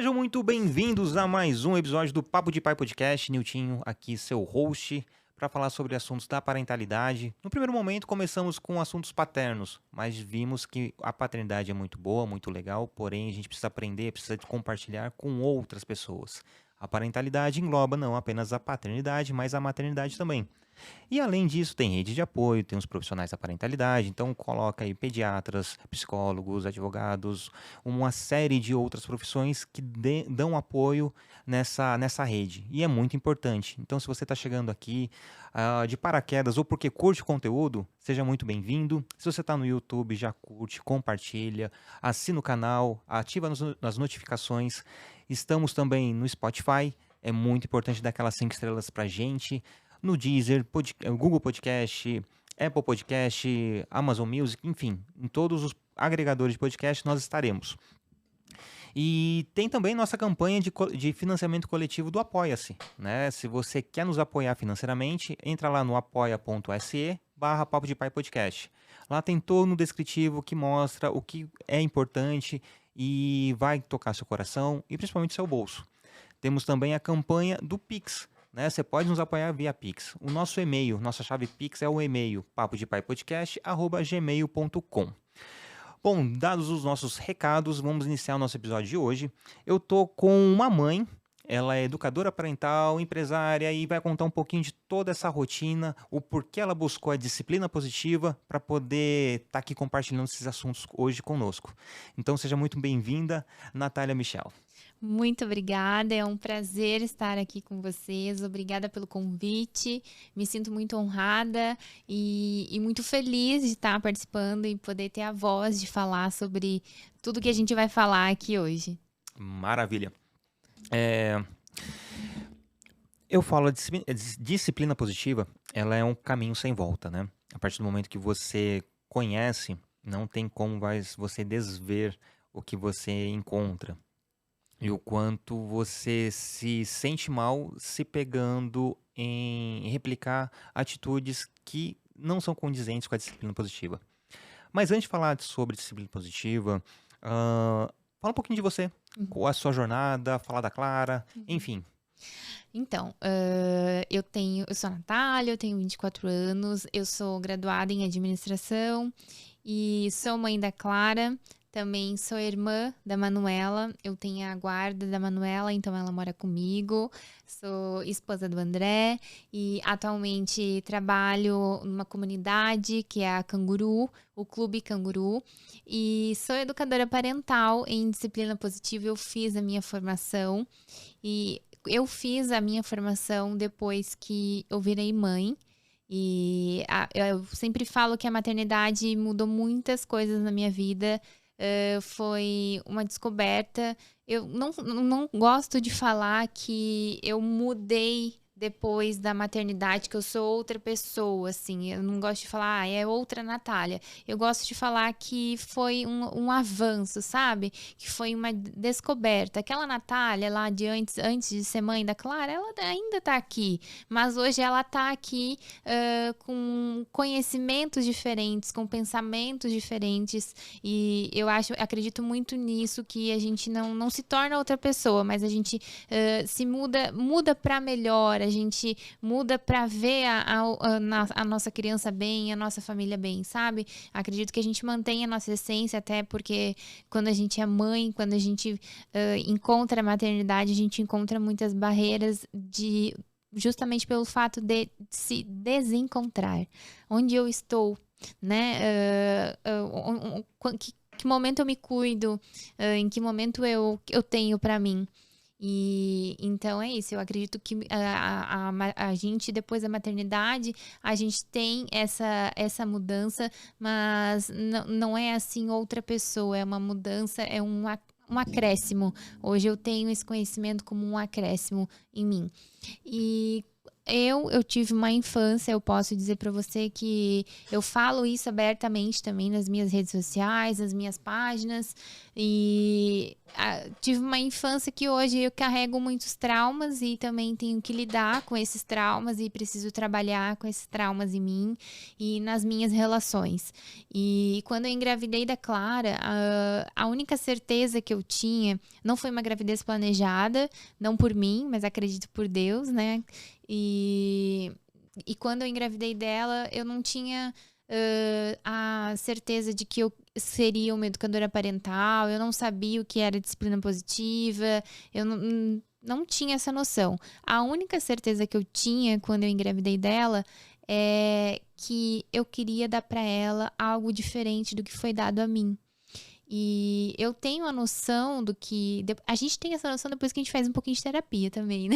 Sejam muito bem-vindos a mais um episódio do Papo de Pai Podcast. Niltinho aqui, seu host, para falar sobre assuntos da parentalidade. No primeiro momento, começamos com assuntos paternos, mas vimos que a paternidade é muito boa, muito legal, porém a gente precisa aprender, precisa compartilhar com outras pessoas. A parentalidade engloba não apenas a paternidade, mas a maternidade também. E além disso, tem rede de apoio, tem os profissionais da parentalidade, então coloca aí pediatras, psicólogos, advogados, uma série de outras profissões que dão apoio nessa rede. E é muito importante. Então, se você está chegando aqui de paraquedas ou porque curte o conteúdo, seja muito bem-vindo. Se você está no YouTube, já curte, compartilha, assina o canal, ativa as notificações. Estamos também no Spotify. É muito importante dar aquelas 5 estrelas pra gente. No Deezer, Google Podcast, Apple Podcast, Amazon Music, enfim, em todos os agregadores de podcast nós estaremos. E tem também nossa campanha de financiamento coletivo do Apoia-se, né? Se você quer nos apoiar financeiramente, entra lá no apoia.se/Papo de Pai Podcast. Lá tem todo no descritivo que mostra o que é importante e vai tocar seu coração e principalmente seu bolso. Temos também a campanha do Pix, né? Você pode nos apoiar via Pix. O nosso e-mail, nossa chave Pix é o e-mail papodepaipodcast@gmail.com. Bom, dados os nossos recados, vamos iniciar o nosso episódio de hoje. Eu tô com uma mãe, ela é educadora parental, empresária e vai contar um pouquinho de toda essa rotina, o porquê ela buscou a disciplina positiva para poder estar aqui compartilhando esses assuntos hoje conosco. Então seja muito bem-vinda, Natália Michel. Muito obrigada, é um prazer estar aqui com vocês, obrigada pelo convite, me sinto muito honrada e muito feliz de estar participando e poder ter a voz de falar sobre tudo que a gente vai falar aqui hoje. Maravilha. Eu falo a disciplina positiva, ela é um caminho sem volta, né? A partir do momento que você conhece, não tem como você desver o que você encontra. E o quanto você se sente mal se pegando em replicar atitudes que não são condizentes com a disciplina positiva. Mas antes de falar sobre disciplina positiva, fala um pouquinho de você. Qual a sua jornada, falar da Clara, enfim. Então, eu sou a Natália, eu tenho 24 anos, eu sou graduada em administração e sou mãe da Clara. Também sou irmã da Manuela, eu tenho a guarda da Manuela, então ela mora comigo. Sou esposa do André e atualmente trabalho numa comunidade que é a Canguru, o Clube Canguru. E sou educadora parental em disciplina positiva, eu fiz a minha formação. E eu fiz a minha formação depois que eu virei mãe. E eu sempre falo que a maternidade mudou muitas coisas na minha vida. Foi uma descoberta. Eu não gosto de falar que eu mudei depois da maternidade, que eu sou outra pessoa, assim. Eu não gosto de falar, é outra Natália. Eu gosto de falar que foi um avanço, sabe? Que foi uma descoberta. Aquela Natália lá de antes de ser mãe da Clara, ela ainda tá aqui. Mas hoje ela tá aqui com conhecimentos diferentes, com pensamentos diferentes. E eu acredito muito nisso, que a gente não se torna outra pessoa, mas a gente se muda para melhor. A gente muda para ver a nossa criança bem, a nossa família bem, sabe? Acredito que a gente mantém a nossa essência, até porque quando a gente é mãe, quando a gente encontra a maternidade, a gente encontra muitas barreiras justamente pelo fato de se desencontrar. Onde eu estou, né? Que momento eu me cuido, em que momento eu tenho para mim. E então é isso, eu acredito que a gente, depois da maternidade, a gente tem essa mudança, mas não é assim outra pessoa, é uma mudança, é um acréscimo. Hoje eu tenho esse conhecimento como um acréscimo em mim. E eu tive uma infância, eu posso dizer para você que eu falo isso abertamente também nas minhas redes sociais, nas minhas páginas, e tive uma infância que hoje eu carrego muitos traumas e também tenho que lidar com esses traumas e preciso trabalhar com esses traumas em mim e nas minhas relações. E quando eu engravidei da Clara, a única certeza que eu tinha, não foi uma gravidez planejada, não por mim, mas acredito por Deus, né? E quando eu engravidei dela, eu não tinha a certeza de que eu seria uma educadora parental, eu não sabia o que era disciplina positiva, eu não tinha essa noção. A única certeza que eu tinha quando eu engravidei dela é que eu queria dar para ela algo diferente do que foi dado a mim. E eu tenho a noção do que... A gente tem essa noção depois que a gente faz um pouquinho de terapia também, né?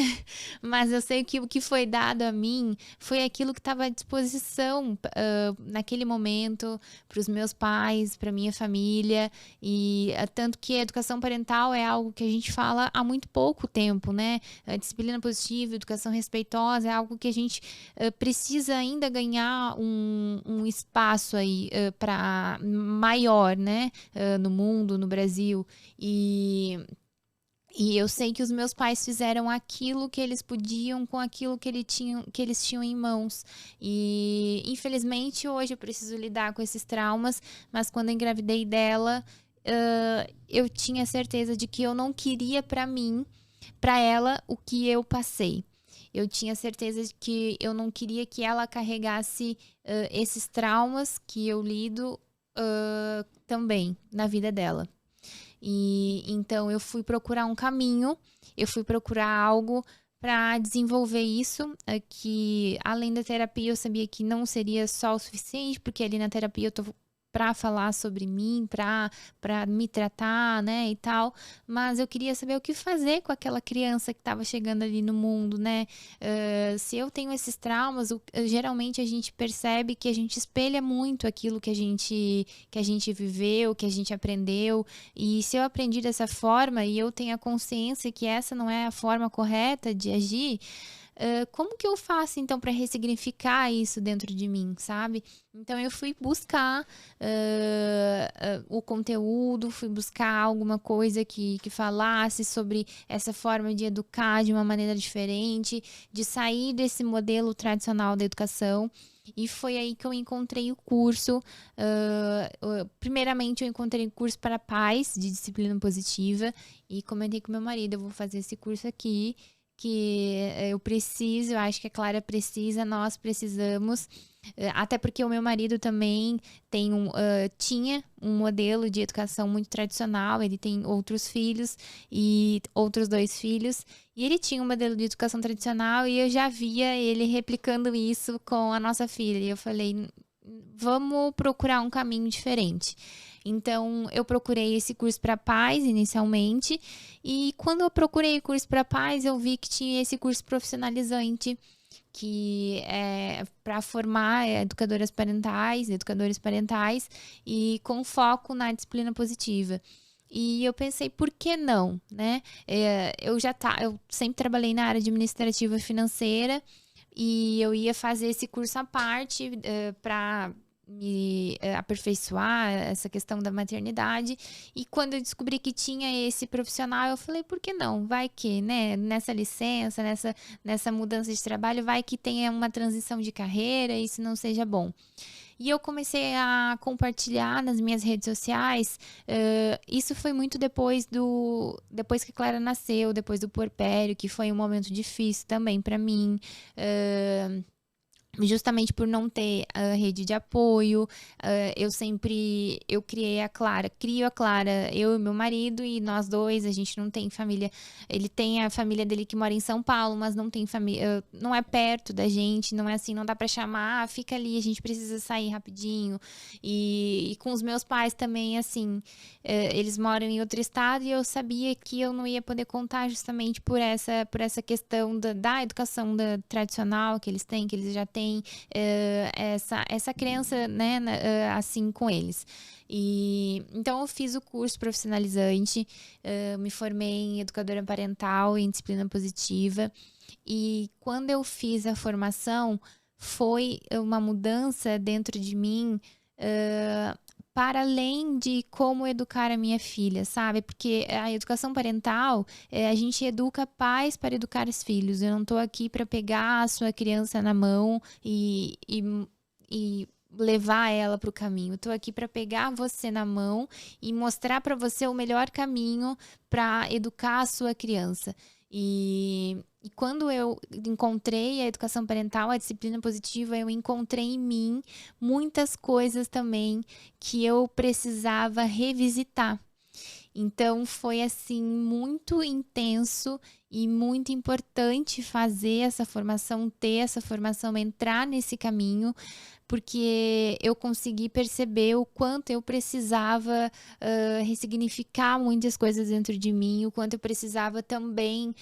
Mas eu sei que o que foi dado a mim foi aquilo que estava à disposição naquele momento para os meus pais, para minha família. E tanto que a educação parental é algo que a gente fala há muito pouco tempo, né? A disciplina positiva, educação respeitosa é algo que a gente precisa ainda ganhar um espaço aí para maior, né? No mundo, no Brasil, e eu sei que os meus pais fizeram aquilo que eles podiam com aquilo que eles tinham em mãos. E infelizmente hoje eu preciso lidar com esses traumas, mas quando eu engravidei dela, eu tinha certeza de que eu não queria para mim, para ela, o que eu passei. Eu tinha certeza de que eu não queria que ela carregasse esses traumas que eu lido também na vida dela. E então eu fui procurar um caminho, eu fui procurar algo para desenvolver isso, que além da terapia eu sabia que não seria só o suficiente, porque ali na terapia eu tô para falar sobre mim, para me tratar, né, e tal, mas eu queria saber o que fazer com aquela criança que estava chegando ali no mundo, né? Se eu tenho esses traumas, geralmente a gente percebe que a gente espelha muito aquilo que a gente viveu, que a gente aprendeu, e se eu aprendi dessa forma e eu tenho a consciência que essa não é a forma correta de agir, como que eu faço, então, para ressignificar isso dentro de mim, sabe? Então, eu fui buscar o conteúdo, fui buscar alguma coisa que falasse sobre essa forma de educar de uma maneira diferente, de sair desse modelo tradicional da educação. E foi aí que eu encontrei o curso. Primeiramente, eu encontrei o curso para pais de disciplina positiva e comentei com meu marido, eu vou fazer esse curso aqui, que eu preciso, eu acho que a Clara precisa, nós precisamos, até porque o meu marido também tinha um modelo de educação muito tradicional, ele tem outros filhos e outros 2 filhos, e ele tinha um modelo de educação tradicional e eu já via ele replicando isso com a nossa filha, e eu falei, vamos procurar um caminho diferente. Então, eu procurei esse curso para pais inicialmente, e quando eu procurei o curso para pais, eu vi que tinha esse curso profissionalizante, que é para formar educadores parentais, e com foco na disciplina positiva. E eu pensei, por que não, né? Eu sempre trabalhei na área administrativa financeira, e eu ia fazer esse curso à parte para me aperfeiçoar essa questão da maternidade. E quando eu descobri que tinha esse profissional, eu falei, por que não? Vai que, né, nessa licença, nessa mudança de trabalho, vai que tenha uma transição de carreira e isso não seja bom. E eu comecei a compartilhar nas minhas redes sociais. Isso foi muito depois que a Clara nasceu, depois do puerpério, que foi um momento difícil também para mim. Justamente por não ter a rede de apoio, eu crio a Clara, eu e meu marido, e nós dois, a gente não tem família. Ele tem a família dele que mora em São Paulo, mas não tem família, não é perto da gente, não é assim, não dá pra chamar, fica ali, a gente precisa sair rapidinho. E com os meus pais também, assim, eles moram em outro estado, e eu sabia que eu não ia poder contar justamente por essa questão da educação tradicional que eles têm, que eles já têm, também essa crença, né, assim, com eles. E então eu fiz o curso profissionalizante, me formei em educadora parental em disciplina positiva, e quando eu fiz a formação foi uma mudança dentro de mim, para além de como educar a minha filha, sabe? Porque a educação parental, a gente educa pais para educar os filhos. Eu não estou aqui para pegar a sua criança na mão e levar ela para o caminho. Estou aqui para pegar você na mão e mostrar para você o melhor caminho para educar a sua criança. E quando eu encontrei a educação parental, a disciplina positiva, eu encontrei em mim muitas coisas também que eu precisava revisitar. Então foi assim muito intenso e muito importante fazer essa formação, ter essa formação, entrar nesse caminho, porque eu consegui perceber o quanto eu precisava ressignificar muitas coisas dentro de mim, o quanto eu precisava também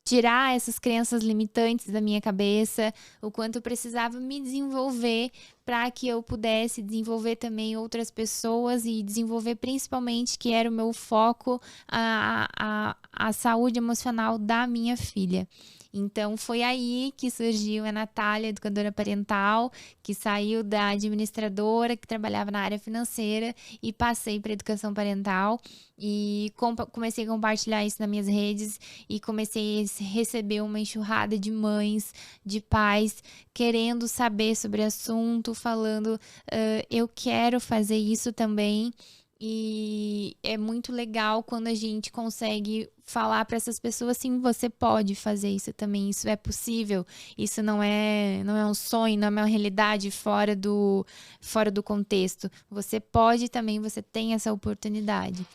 tirar essas crenças limitantes da minha cabeça, o quanto eu precisava me desenvolver para que eu pudesse desenvolver também outras pessoas e desenvolver principalmente, que era o meu foco, a saúde emocional da minha filha. Então, foi aí que surgiu a Natália, educadora parental, que saiu da administradora, que trabalhava na área financeira, e passei para educação parental. E comecei a compartilhar isso nas minhas redes e comecei a receber uma enxurrada de mães, de pais, querendo saber sobre o assunto, falando, eu quero fazer isso também. E é muito legal quando a gente consegue falar para essas pessoas, sim, você pode fazer isso também, isso é possível, isso não é um sonho, não é uma realidade fora do contexto. Você pode também, você tem essa oportunidade.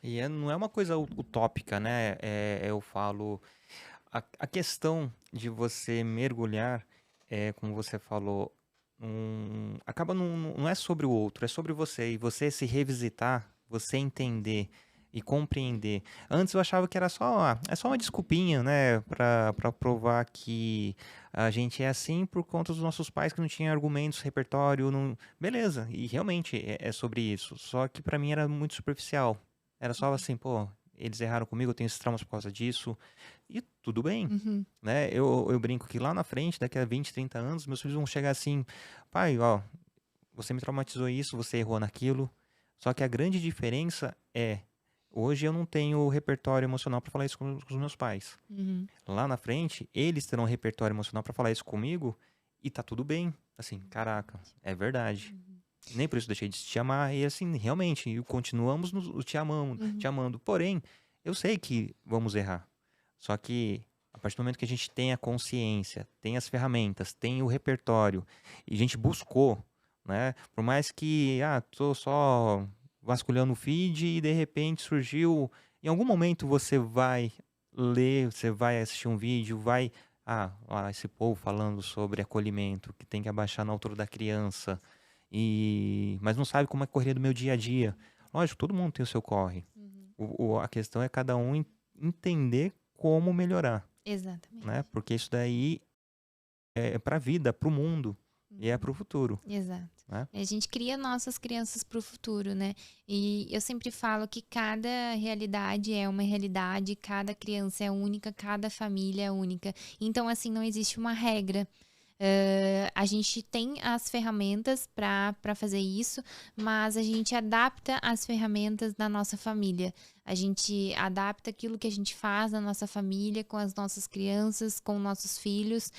E não é uma coisa utópica, né? Eu falo, a questão de você mergulhar, como você falou, acaba não é sobre o outro, é sobre você. E você se revisitar, você entender e compreender. Antes eu achava que era só uma desculpinha, né? Pra provar que a gente é assim por conta dos nossos pais que não tinham argumentos, repertório, não... Beleza, e realmente é sobre isso. Só que pra mim era muito superficial. Era só assim, pô, eles erraram comigo, eu tenho esses traumas por causa disso. E tudo bem, Uhum. né? Eu brinco que lá na frente, daqui a 20, 30 anos, meus filhos vão chegar assim, pai, ó, você me traumatizou isso, você errou naquilo. Só que a grande diferença hoje eu não tenho repertório emocional para falar isso com os meus pais. Uhum. Lá na frente, eles terão repertório emocional para falar isso comigo e tá tudo bem. Assim, caraca, é verdade. Nem por isso deixei de te amar. E assim, realmente, continuamos te amando. Porém, eu sei que vamos errar. Só que a partir do momento que a gente tem a consciência, tem as ferramentas, tem o repertório, e a gente buscou, né? Por mais que, tô só vasculhando o feed e de repente surgiu. Em algum momento você vai ler, você vai assistir um vídeo, vai. Esse povo falando sobre acolhimento, que tem que abaixar na altura da criança, mas não sabe como é a correria do meu dia a dia. Lógico, todo mundo tem o seu corre. A questão é cada um entender como melhorar, Exatamente. né? Porque isso daí é para a vida, para o mundo e é para o futuro. Exato. Né? A gente cria nossas crianças para o futuro, né? E eu sempre falo que cada realidade é uma realidade, cada criança é única, cada família é única. Então, assim, não existe uma regra. A gente tem as ferramentas para fazer isso, mas a gente adapta as ferramentas da nossa família. A gente adapta aquilo que a gente faz na nossa família, com as nossas crianças, com nossos filhos,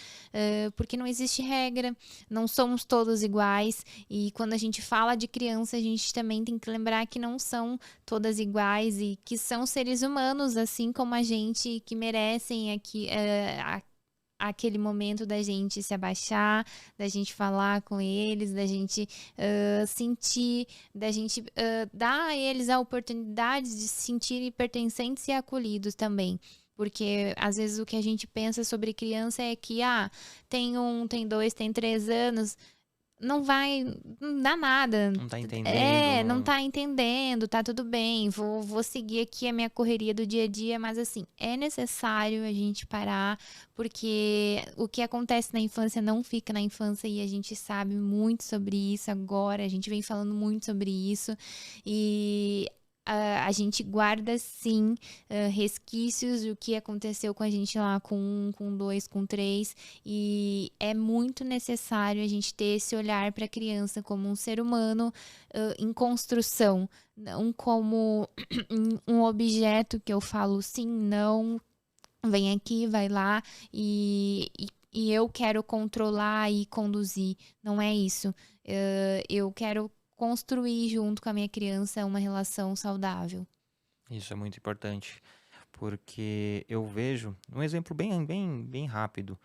porque não existe regra, não somos todos iguais. E quando a gente fala de criança, a gente também tem que lembrar que não são todas iguais e que são seres humanos, assim como a gente, que merecem aquele momento da gente se abaixar, da gente falar com eles, da gente sentir, da gente dar a eles a oportunidade de se sentirem pertencentes e acolhidos também. Porque às vezes o que a gente pensa sobre criança é que tem 1, tem 2, tem 3 anos. não dá nada. Não tá entendendo, Não não... tá entendendo, tá tudo bem, vou seguir aqui a minha correria do dia a dia, mas assim, é necessário a gente parar, porque o que acontece na infância não fica na infância e a gente sabe muito sobre isso agora, a gente vem falando muito sobre isso e a gente guarda sim resquícios do que aconteceu com a gente lá com 1, com 2, com 3 e é muito necessário a gente ter esse olhar para a criança como um ser humano em construção, não como um objeto que eu falo sim, não, vem aqui, vai lá e eu quero controlar e conduzir. Não é isso. Eu quero construir junto com a minha criança uma relação saudável. Isso é muito importante, porque eu vejo um exemplo bem rápido.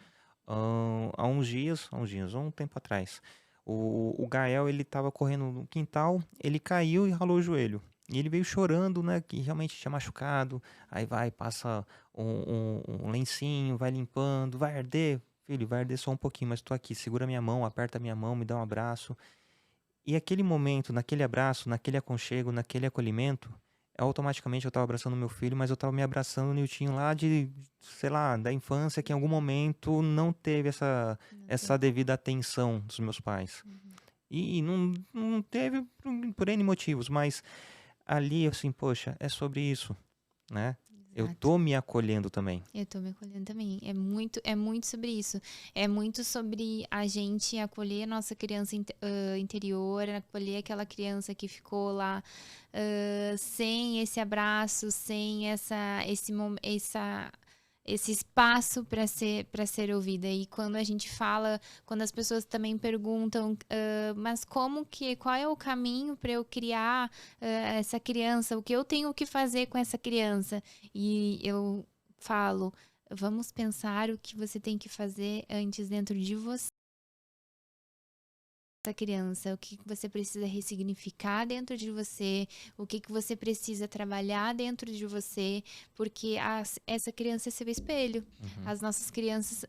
Há um tempo atrás, o Gael, ele tava correndo no quintal, ele caiu e ralou o joelho. E ele veio chorando, né, que realmente tinha machucado. Aí passa um lencinho, vai limpando, vai arder. Filho, vai arder só um pouquinho, mas tô aqui, segura minha mão, aperta minha mão, me dá um abraço. E aquele momento, naquele abraço, naquele aconchego, naquele acolhimento, automaticamente eu estava abraçando meu filho, mas eu estava me abraçando o Niltinho lá de, sei lá, da infância, que em algum momento não teve essa devida atenção dos meus pais. E não teve por N motivos, mas ali, assim, poxa, é sobre isso, né? Eu Exato. tô me acolhendo também. Eu tô me acolhendo também. É muito sobre isso. É muito sobre a gente acolher a nossa criança interior, acolher aquela criança que ficou lá sem esse abraço, sem esse espaço para ser ouvida. E quando a gente fala, quando as pessoas também perguntam, mas qual é o caminho para eu criar essa criança? O que eu tenho que fazer com essa criança? E eu falo, vamos pensar o que você tem que fazer antes dentro de você. Essa criança, o que você precisa ressignificar dentro de você, o que você precisa trabalhar dentro de você, porque essa criança é seu espelho. As nossas crianças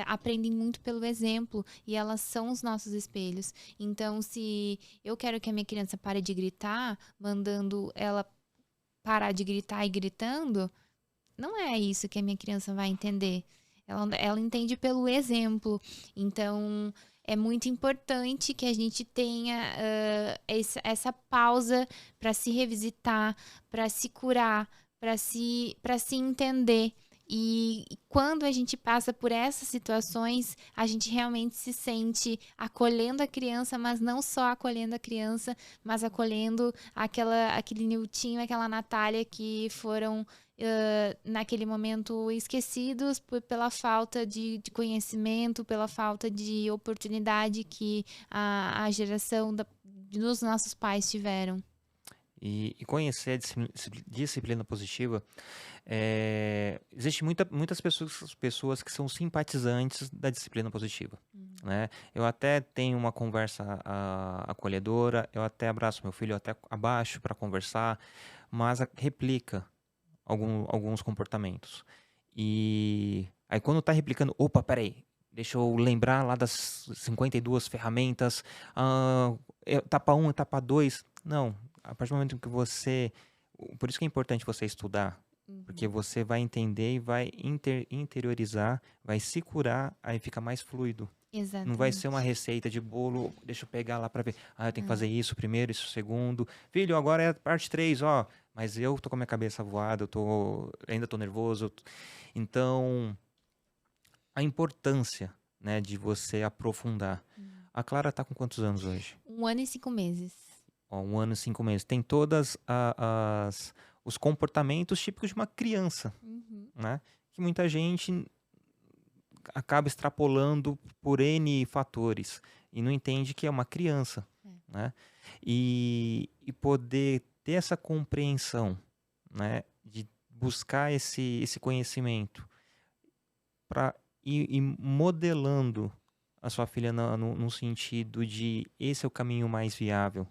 aprendem muito pelo exemplo e elas são os nossos espelhos. Então, se eu quero que a minha criança pare de gritar, mandando ela parar de gritar e gritando, não é isso que a minha criança vai entender. Ela entende pelo exemplo. Então, é muito importante que a gente tenha essa pausa para se revisitar, para se curar, para se entender. E quando a gente passa por essas situações, a gente realmente se sente acolhendo a criança, mas não só acolhendo a criança, mas acolhendo aquele Niltinho, aquela Natália que foram naquele momento esquecidos pela falta de conhecimento, pela falta de oportunidade que a geração dos nossos pais tiveram. E conhecer a disciplina positiva, existe muitas pessoas que são simpatizantes da disciplina positiva, né? Eu até tenho uma conversa acolhedora, eu até abraço meu filho, eu até abaixo para conversar, mas replica alguns comportamentos. E aí quando tá replicando, opa, peraí, deixa eu lembrar lá das 52 ferramentas, etapa 1, etapa 2, não, a partir do momento que por isso que é importante você estudar, porque você vai entender e vai interiorizar, vai se curar, aí fica mais fluido. Exatamente. Não vai ser uma receita de bolo, deixa eu pegar lá pra ver. Eu tenho que fazer isso primeiro, isso segundo. Filho, agora é a parte 3, ó. Mas eu tô com a minha cabeça voada, ainda tô nervoso. Então, a importância, né, de você aprofundar. A Clara tá com quantos anos hoje? 1 ano e 5 meses. Ó, 1 ano e 5 meses. Tem todas os comportamentos típicos de uma criança, né? Que muita gente acaba extrapolando por N fatores e não entende que é uma criança, né? E poder ter essa compreensão, né? De buscar esse conhecimento para ir modelando a sua filha no sentido de esse é o caminho mais viável,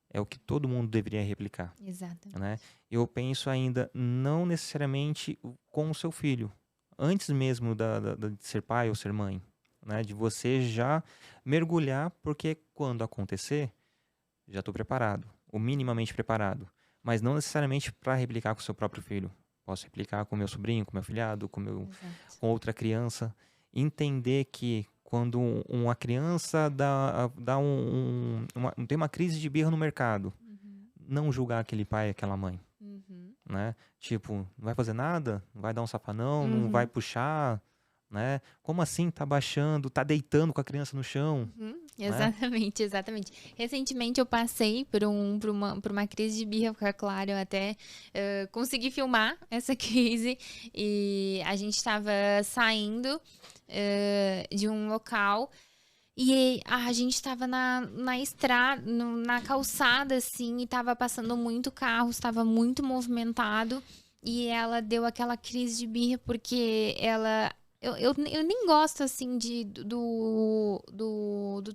é o que todo mundo deveria replicar. Exatamente. Né? Eu penso ainda não necessariamente com o seu filho, antes mesmo de ser pai ou ser mãe. né? De você já mergulhar, porque quando acontecer, já estou preparado, ou minimamente preparado. Mas não necessariamente para replicar com o seu próprio filho. Posso replicar com meu sobrinho, com meu filhado, Exato. com outra criança. Entender que quando uma criança tem uma crise de birra no mercado, Uhum. não julgar aquele pai e aquela mãe, Uhum. né? Tipo, não vai fazer nada? Não vai dar um safanão? Não vai Uhum. puxar? Né? Como assim tá baixando, tá deitando com a criança no chão, Uhum. né? Exatamente, exatamente. Recentemente eu passei por uma crise de birra com a Clara, eu até consegui filmar essa crise e a gente estava saindo de um local e a gente estava na estrada, na calçada, assim, e estava passando muito carro, estava muito movimentado. E ela deu aquela crise de birra porque ela. Eu nem gosto, assim, do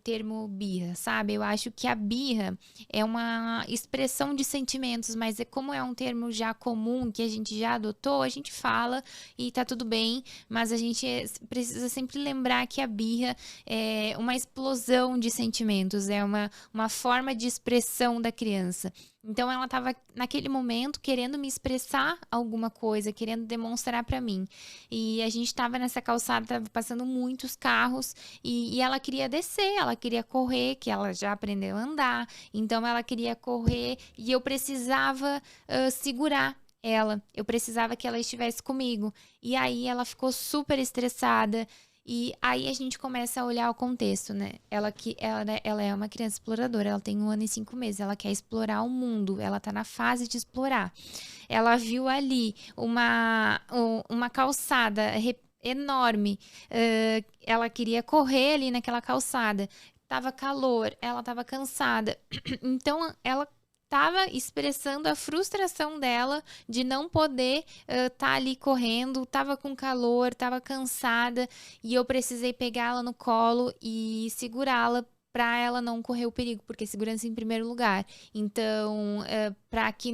termo birra, sabe? Eu acho que a birra é uma expressão de sentimentos, mas como é um termo já comum, que a gente já adotou, a gente fala e tá tudo bem, mas a gente precisa sempre lembrar que a birra é uma explosão de sentimentos, é uma forma de expressão da criança. Então ela estava naquele momento querendo me expressar alguma coisa, querendo demonstrar para mim. E a gente estava nessa calçada, estava passando muitos carros e ela queria descer, ela queria correr, que ela já aprendeu a andar. Então ela queria correr e eu precisava segurar ela. Eu precisava que ela estivesse comigo. E aí ela ficou super estressada. E aí a gente começa a olhar o contexto, né? Ela é uma criança exploradora, ela tem 1 ano e 5 meses, ela quer explorar o mundo, ela tá na fase de explorar. Ela viu ali uma calçada enorme, ela queria correr ali naquela calçada. Tava calor, ela tava cansada. Então ela tava expressando a frustração dela de não poder tá ali correndo, tava com calor, tava cansada e eu precisei pegá-la no colo e segurá-la para ela não correr o perigo, porque segurança em primeiro lugar. Então, para que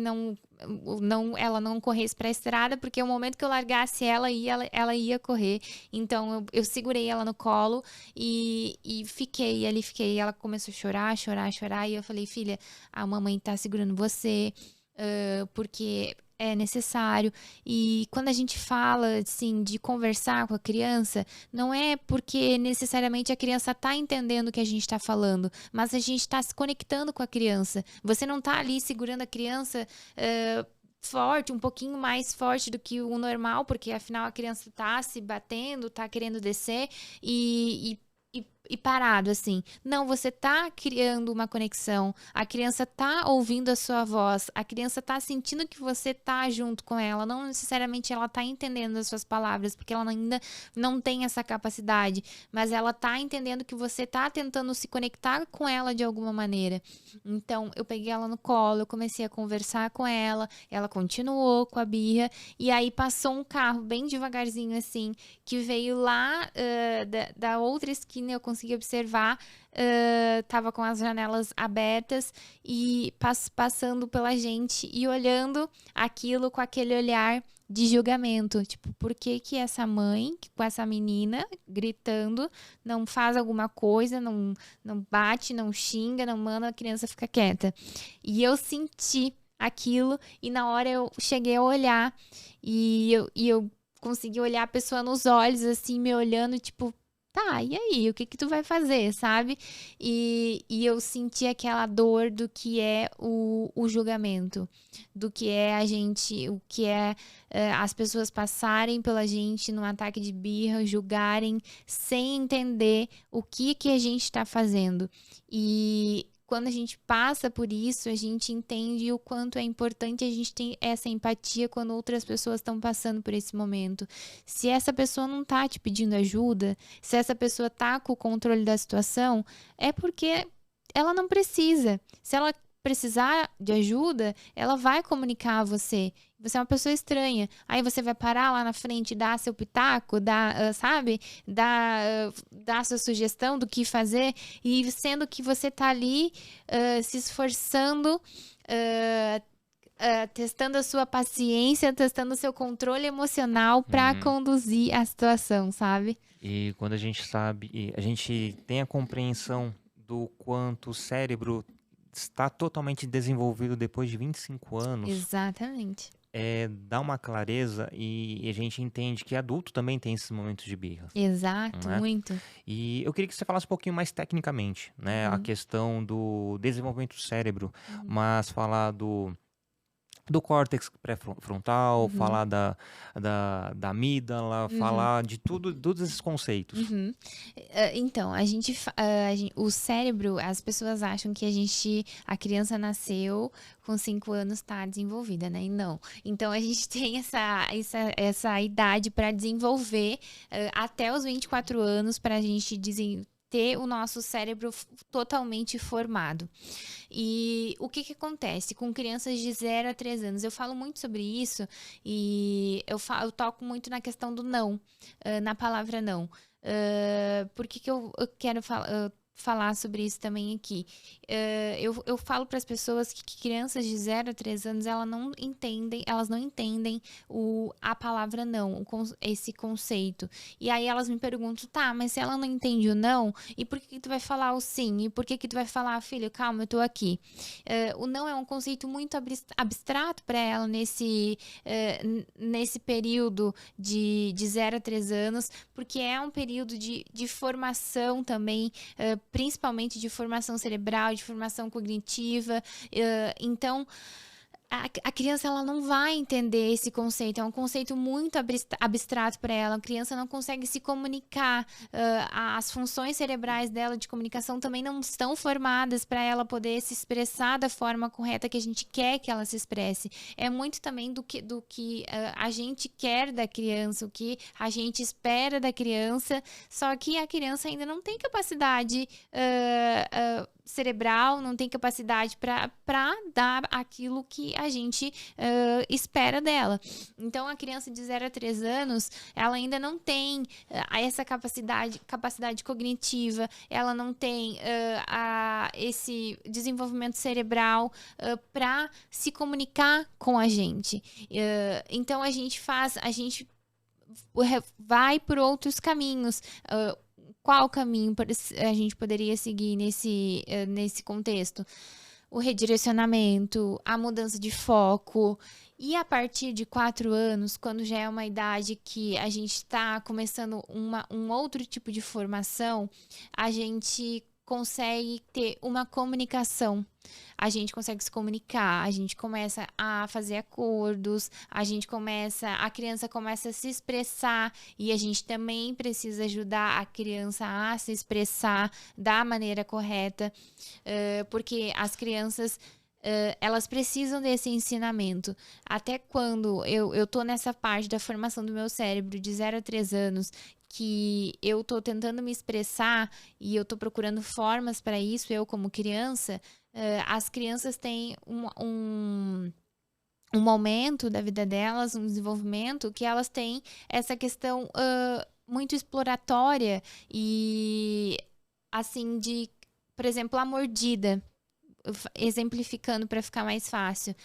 ela não corresse para a estrada, porque o momento que eu largasse ela ia correr. Então, eu segurei ela no colo e fiquei ali, fiquei. Ela começou a chorar, chorar, chorar. E eu falei, filha, a mamãe tá segurando você, porque é necessário. E quando a gente fala, assim, de conversar com a criança, não é porque necessariamente a criança tá entendendo o que a gente tá falando, mas a gente tá se conectando com a criança. Você não tá ali segurando a criança forte, um pouquinho mais forte do que o normal, porque afinal a criança tá se batendo, tá querendo descer e parado, assim. Não, você tá criando uma conexão. A criança tá ouvindo a sua voz. A criança tá sentindo que você tá junto com ela. Não necessariamente ela tá entendendo as suas palavras, porque ela ainda não tem essa capacidade. Mas ela tá entendendo que você tá tentando se conectar com ela de alguma maneira. Então, eu peguei ela no colo, eu comecei a conversar com ela. Ela continuou com a birra. E aí passou um carro bem devagarzinho, assim, que veio lá da outra esquina, eu consegui observar, tava com as janelas abertas e passando pela gente e olhando aquilo com aquele olhar de julgamento, tipo, por que que essa mãe, com essa menina gritando, não faz alguma coisa, não bate, não xinga, não manda a criança ficar quieta. E eu senti aquilo e na hora eu cheguei a olhar e eu consegui olhar a pessoa nos olhos, assim, me olhando, tipo, tá, e aí, o que que tu vai fazer, sabe? E eu senti aquela dor do que é o julgamento, do que é a gente, o que é as pessoas passarem pela gente num ataque de birra, julgarem sem entender o que que a gente tá fazendo. E quando a gente passa por isso, a gente entende o quanto é importante a gente ter essa empatia quando outras pessoas estão passando por esse momento. Se essa pessoa não tá te pedindo ajuda, se essa pessoa tá com o controle da situação, é porque ela não precisa. Se ela precisar de ajuda, ela vai comunicar a você. Você é uma pessoa estranha. Aí você vai parar lá na frente, dar seu pitaco, sabe? Dar sua sugestão do que fazer. E sendo que você tá ali se esforçando, testando a sua paciência, testando o seu controle emocional para Uhum. conduzir a situação, sabe? E quando a gente sabe, e a gente tem a compreensão do quanto o cérebro está totalmente desenvolvido depois de 25 anos, Exatamente. dá uma clareza e a gente entende que adulto também tem esses momentos de birra, Exato, não é? muito. E eu queria que você falasse um pouquinho mais tecnicamente, né, a Uhum, questão do desenvolvimento do cérebro, uhum, mas falar do córtex pré-frontal, uhum, falar da amígdala, uhum. falar de tudo, todos esses conceitos. Uhum. Então, o cérebro, as pessoas acham que a criança nasceu com 5 anos, está desenvolvida, né? E não. Então, a gente tem essa idade para desenvolver até os 24 anos para a gente ter o nosso cérebro totalmente formado. E o que acontece com crianças de 0 a 3 anos? Eu falo muito sobre isso e eu toco muito na questão do não, na palavra não. Por que eu quero falar sobre isso também aqui? Eu falo para as pessoas que crianças de 0 a 3 anos elas não entendem a palavra não, esse conceito. E aí elas me perguntam, tá, mas se ela não entende o não, e por que tu vai falar o sim? E por que tu vai falar, filho, calma, eu tô aqui? O não é um conceito muito abstrato para ela nesse período de 0 a 3 anos, porque é um período de formação também, principalmente de formação cerebral, de formação cognitiva. Então, a criança ela não vai entender esse conceito, é um conceito muito abstrato para ela. A criança não consegue se comunicar, as funções cerebrais dela de comunicação também não estão formadas para ela poder se expressar da forma correta que a gente quer que ela se expresse. É muito também do que a gente quer da criança, o que a gente espera da criança, só que a criança ainda não tem capacidade cerebral, não tem capacidade para dar aquilo que a gente espera dela. Então, a criança de 0 a 3 anos, ela ainda não tem essa capacidade cognitiva, ela não tem esse desenvolvimento cerebral para se comunicar com a gente. Então, a gente vai por outros caminhos. Qual caminho a gente poderia seguir nesse contexto? O redirecionamento, a mudança de foco. E a partir de 4 anos, quando já é uma idade que a gente está começando um outro tipo de formação, a gente consegue ter uma comunicação. A gente consegue se comunicar, a gente começa a fazer acordos, a criança começa a se expressar e a gente também precisa ajudar a criança a se expressar da maneira correta, porque as crianças elas precisam desse ensinamento. Até quando eu tô nessa parte da formação do meu cérebro de 0 a 3 anos, que eu tô tentando me expressar e eu tô procurando formas para isso, eu como criança, as crianças têm um momento da vida delas, um desenvolvimento, que elas têm essa questão muito exploratória e, assim, por exemplo, a mordida, exemplificando para ficar mais fácil.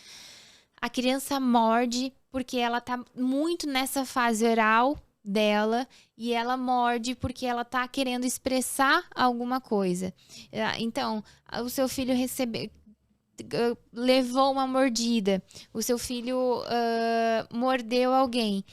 A criança morde porque ela tá muito nessa fase oral dela e ela morde porque ela tá querendo expressar alguma coisa. Então, o seu filho levou uma mordida, o seu filho mordeu alguém.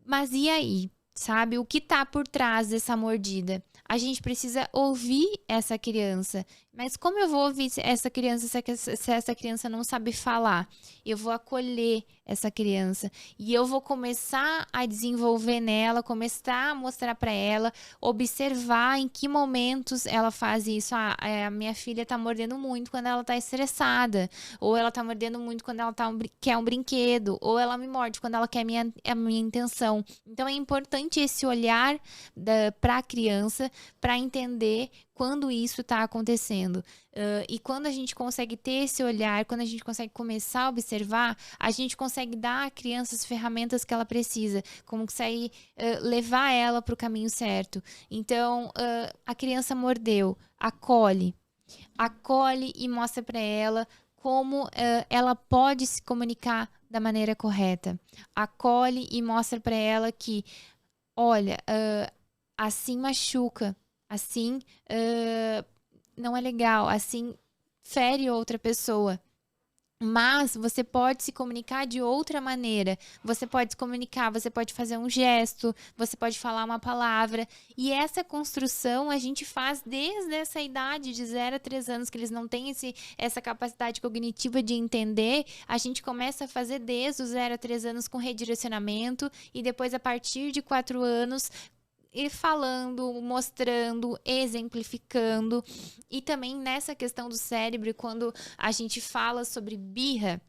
Mas e aí? Sabe? O que tá por trás dessa mordida? A gente precisa ouvir essa criança. Mas como eu vou ouvir essa criança se essa criança não sabe falar? Eu vou acolher essa criança e eu vou começar a desenvolver nela, começar a mostrar para ela, observar em que momentos ela faz isso. A minha filha tá mordendo muito quando ela tá estressada, ou ela tá mordendo muito quando ela quer um brinquedo, ou ela me morde quando ela quer a minha intenção. Então é importante esse olhar para a criança para entender quando isso está acontecendo. E quando a gente consegue ter esse olhar, quando a gente consegue começar a observar, a gente consegue dar à criança as ferramentas que ela precisa, como consegue levar ela para o caminho certo. Então, a criança mordeu, acolhe e mostra para ela como ela pode se comunicar da maneira correta. Acolhe e mostra para ela que, olha, assim machuca, assim não é legal, assim fere outra pessoa. Mas você pode se comunicar de outra maneira. Você pode se comunicar, você pode fazer um gesto, você pode falar uma palavra. E essa construção a gente faz desde essa idade de 0 a 3 anos, que eles não têm essa capacidade cognitiva de entender. A gente começa a fazer desde os 0 a 3 anos com redirecionamento e depois a partir de 4 anos e falando, mostrando, exemplificando. E também nessa questão do cérebro, quando a gente fala sobre birra,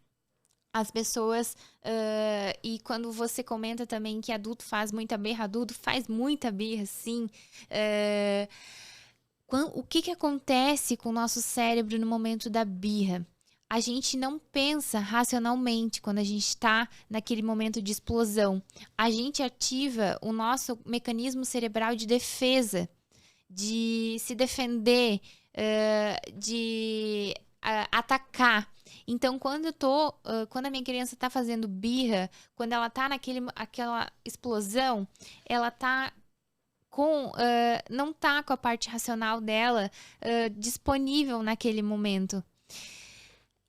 as pessoas, e quando você comenta também que adulto faz muita birra, adulto faz muita birra, sim. O que acontece com o nosso cérebro no momento da birra? A gente não pensa racionalmente quando a gente está naquele momento de explosão. A gente ativa o nosso mecanismo cerebral de defesa, de se defender, de atacar. Então, quando a minha criança está fazendo birra, quando ela está naquela explosão, ela está não está com a parte racional dela disponível naquele momento.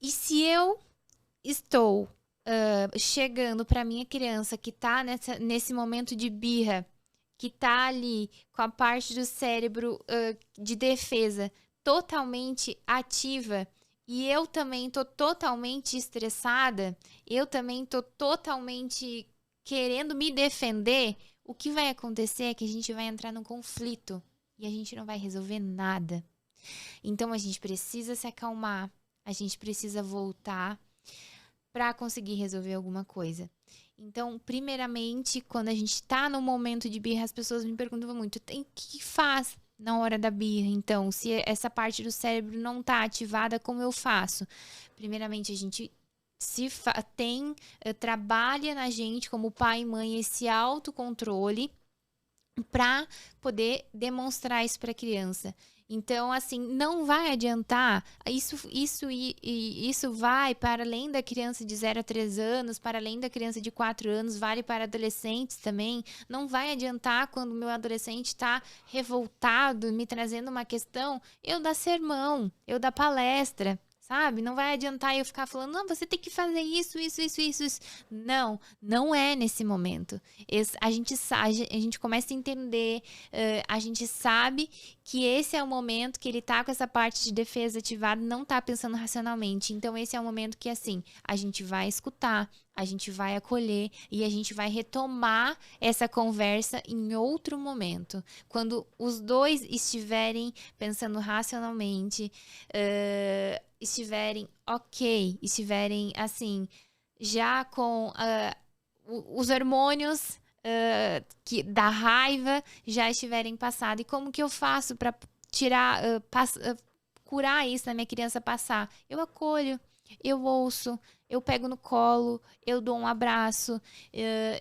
E se eu estou chegando para minha criança que está nesse momento de birra, que está ali com a parte do cérebro de defesa totalmente ativa, e eu também estou totalmente estressada, eu também estou totalmente querendo me defender, o que vai acontecer é que a gente vai entrar num conflito e a gente não vai resolver nada. Então a gente precisa se acalmar, a gente precisa voltar para conseguir resolver alguma coisa. Então, primeiramente, quando a gente está no momento de birra, as pessoas me perguntam muito, o que faz na hora da birra? Então, se essa parte do cérebro não está ativada, como eu faço? Primeiramente, a gente trabalha na gente, como pai e mãe, esse autocontrole para poder demonstrar isso para a criança. Então, assim, não vai adiantar, isso vai para além da criança de 0 a 3 anos, para além da criança de 4 anos, vale para adolescentes também. Não vai adiantar quando o meu adolescente está revoltado, me trazendo uma questão, eu dar sermão, eu dar palestra, sabe? Não vai adiantar eu ficar falando, não, você tem que fazer isso. Não, não é nesse momento. A gente começa a entender, a gente sabe que esse é o momento que ele tá com essa parte de defesa ativada, não tá pensando racionalmente. Então, esse é o momento que, assim, a gente vai escutar, a gente vai acolher e a gente vai retomar essa conversa em outro momento. Quando os dois estiverem pensando racionalmente, estiverem ok, estiverem, assim, já com os hormônios da raiva já estiverem passados. E como que eu faço para tirar, curar isso na minha criança passar? Eu acolho, eu ouço, eu pego no colo, eu dou um abraço,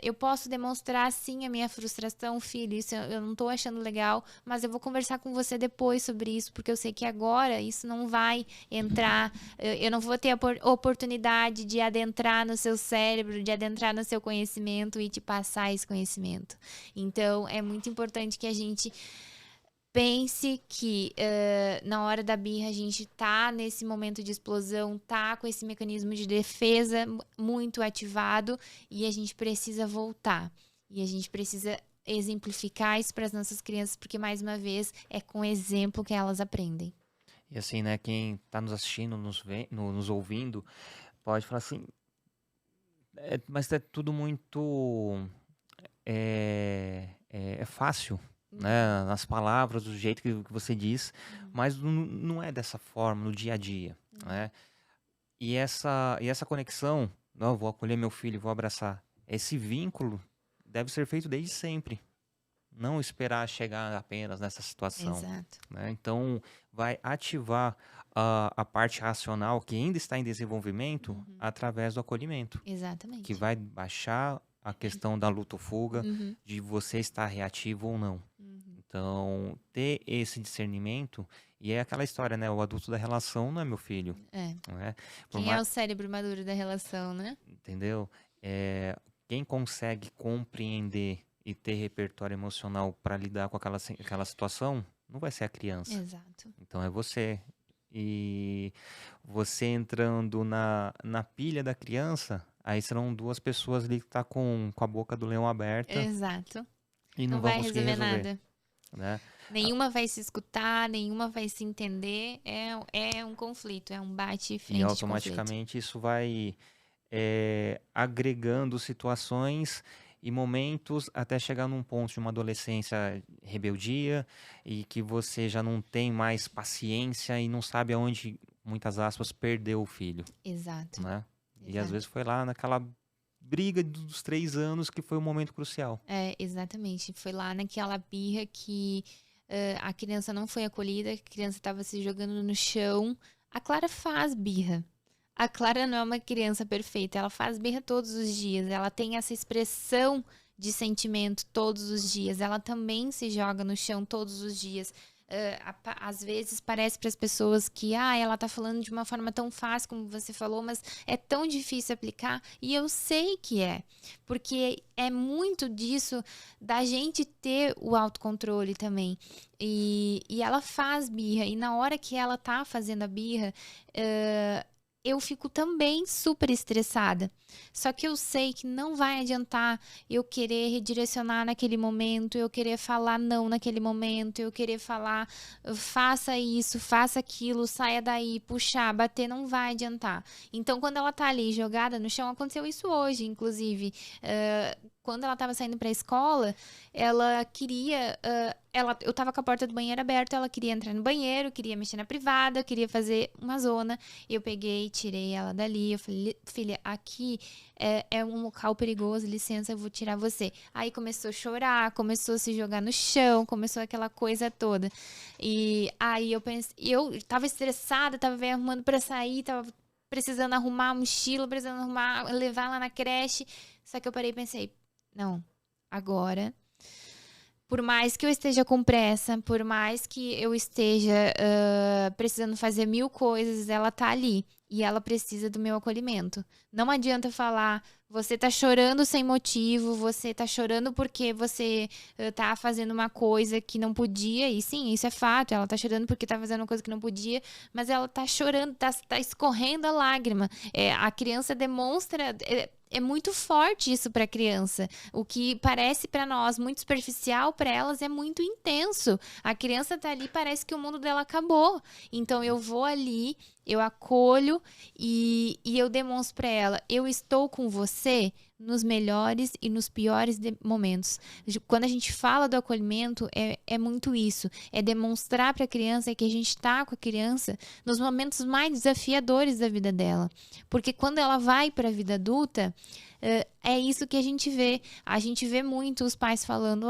eu posso demonstrar sim a minha frustração, filho, isso eu não tô achando legal, mas eu vou conversar com você depois sobre isso, porque eu sei que agora isso não vai entrar, eu não vou ter a oportunidade de adentrar no seu cérebro, de adentrar no seu conhecimento e te passar esse conhecimento. Então, é muito importante que a gente pense que na hora da birra a gente tá nesse momento de explosão, tá com esse mecanismo de defesa muito ativado e a gente precisa voltar. E a gente precisa exemplificar isso para as nossas crianças, porque, mais uma vez, é com exemplo que elas aprendem. E assim, né, quem tá nos assistindo, nos ouvindo, pode falar assim, mas é tudo muito é fácil, né? Nas palavras, do jeito que você diz, mas não é dessa forma no dia a dia, né? E essa conexão, não, vou acolher meu filho, vou abraçar. Esse vínculo deve ser feito desde sempre. Não esperar chegar apenas nessa situação. Exato. Né? Então, vai ativar a parte racional que ainda está em desenvolvimento através do acolhimento. Exatamente. Que vai baixar a questão da luta ou fuga, de você estar reativo ou não. Então, ter esse discernimento, e é aquela história, né? O adulto da relação não é meu filho, É. não é? Por Quem é mais, o cérebro maduro da relação, né? entendeu? É, quem consegue compreender e ter repertório emocional para lidar com aquela situação, não vai ser a criança. Exato. Então é você. E você entrando na pilha da criança, aí serão duas pessoas ali que tá com a boca do leão aberta Exato. e não Não vão vai conseguir resolver resolver, nada. né? Nenhuma vai se escutar, nenhuma vai se entender. É um conflito, é um bate e E frente de conflito. automaticamente isso vai agregando situações e momentos até chegar num ponto de uma adolescência rebeldia e que você já não tem mais paciência e não sabe aonde, muitas aspas, perdeu o filho, Exato. né? E às vezes Exato. foi lá naquela briga dos 3 anos que foi o momento crucial. É, exatamente. Foi lá naquela birra que a criança não foi acolhida, a criança estava se jogando no chão. A Clara faz birra. A Clara não é uma criança perfeita, ela faz birra todos os dias, ela tem essa expressão de sentimento todos os dias, ela também se joga no chão todos os dias. Às vezes parece para as pessoas que ela tá falando de uma forma tão fácil como você falou, mas é tão difícil aplicar, e eu sei que é, porque é muito disso da gente ter o autocontrole também. E ela faz birra, e na hora que ela tá fazendo a birra, eu fico também super estressada. Só que eu sei que não vai adiantar eu querer redirecionar naquele momento, eu querer falar não naquele momento, eu querer falar faça isso, faça aquilo, saia daí, puxar, bater, não vai adiantar. Então, quando ela tá ali jogada no chão, aconteceu isso hoje, inclusive. Quando ela tava saindo pra escola, ela queria. Eu tava com a porta do banheiro aberta, ela queria entrar no banheiro, queria mexer na privada, queria fazer uma zona. Eu peguei, tirei ela dali. Eu falei, filha, aqui é um local perigoso, licença, eu vou tirar você. Aí começou a chorar, começou a se jogar no chão, começou aquela coisa toda. E aí eu pensei, eu tava estressada, tava arrumando pra sair, tava precisando arrumar a mochila, precisando levar lá na creche. Só que eu parei e pensei, não, agora, por mais que eu esteja com pressa, por mais que eu esteja precisando fazer 1000 coisas, ela tá ali e ela precisa do meu acolhimento. Não adianta falar, você tá chorando sem motivo, você tá chorando porque você tá fazendo uma coisa que não podia, e sim, isso é fato, ela tá chorando porque tá fazendo uma coisa que não podia, mas ela tá chorando, tá escorrendo a lágrima. A criança demonstra. É muito forte isso para a criança. O que parece para nós muito superficial, para elas é muito intenso. A criança tá ali, parece que o mundo dela acabou. Então eu vou ali, eu acolho e eu demonstro para ela: eu estou com você nos melhores e nos piores momentos. Quando a gente fala do acolhimento, é muito isso. É demonstrar para a criança que a gente está com a criança nos momentos mais desafiadores da vida dela. Porque quando ela vai para a vida adulta, é isso que a gente vê. A gente vê muito os pais falando: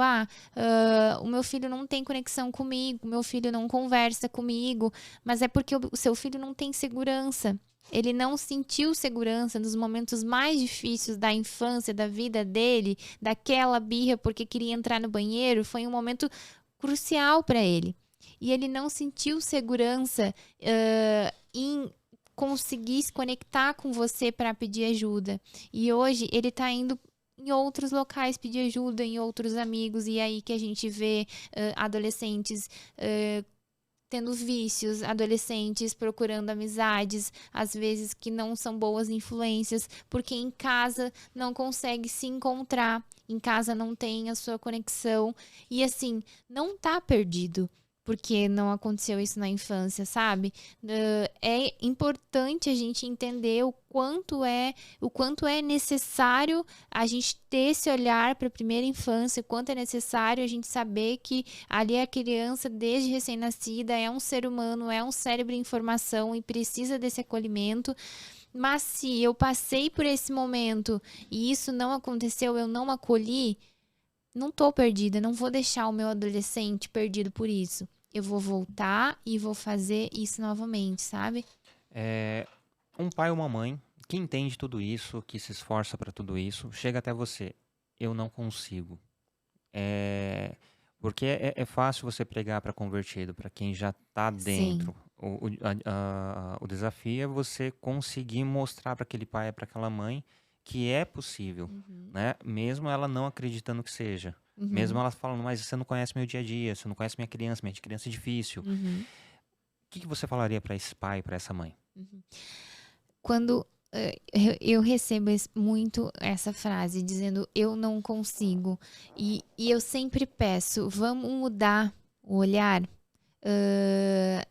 o meu filho não tem conexão comigo, o meu filho não conversa comigo, mas é porque o seu filho não tem segurança. Ele não sentiu segurança nos momentos mais difíceis da infância, da vida dele, daquela birra porque queria entrar no banheiro. Foi um momento crucial para ele. E ele não sentiu segurança em conseguir se conectar com você para pedir ajuda. E hoje ele está indo em outros locais pedir ajuda, em outros amigos, e aí que a gente vê adolescentes tendo vícios, adolescentes procurando amizades, às vezes que não são boas influências, porque em casa não consegue se encontrar, em casa não tem a sua conexão, e assim, não tá perdido. Porque não aconteceu isso na infância, sabe? É importante a gente entender o quanto é necessário a gente ter esse olhar para a primeira infância, o quanto é necessário a gente saber que ali a criança, desde recém-nascida, é um ser humano, é um cérebro em formação e precisa desse acolhimento. Mas se eu passei por esse momento e isso não aconteceu, eu não acolhi, não tô perdida, não vou deixar o meu adolescente perdido por isso. Eu vou voltar e vou fazer isso novamente, sabe? Um pai ou uma mãe que entende tudo isso, que se esforça para tudo isso, chega até você. Eu não consigo. Porque é fácil você pregar para convertido, para quem já está Sim. dentro. O desafio é você conseguir mostrar para aquele pai, para aquela mãe, que é possível, Uhum. né? Mesmo ela não acreditando que seja. Mesmo Uhum. ela falando, mas você não conhece meu dia a dia, você não conhece minha criança é difícil. Uhum. O que que você falaria para esse pai, para essa mãe? Uhum. Quando eu recebo muito essa frase dizendo eu não consigo, e eu sempre peço, vamos mudar o olhar. Ah,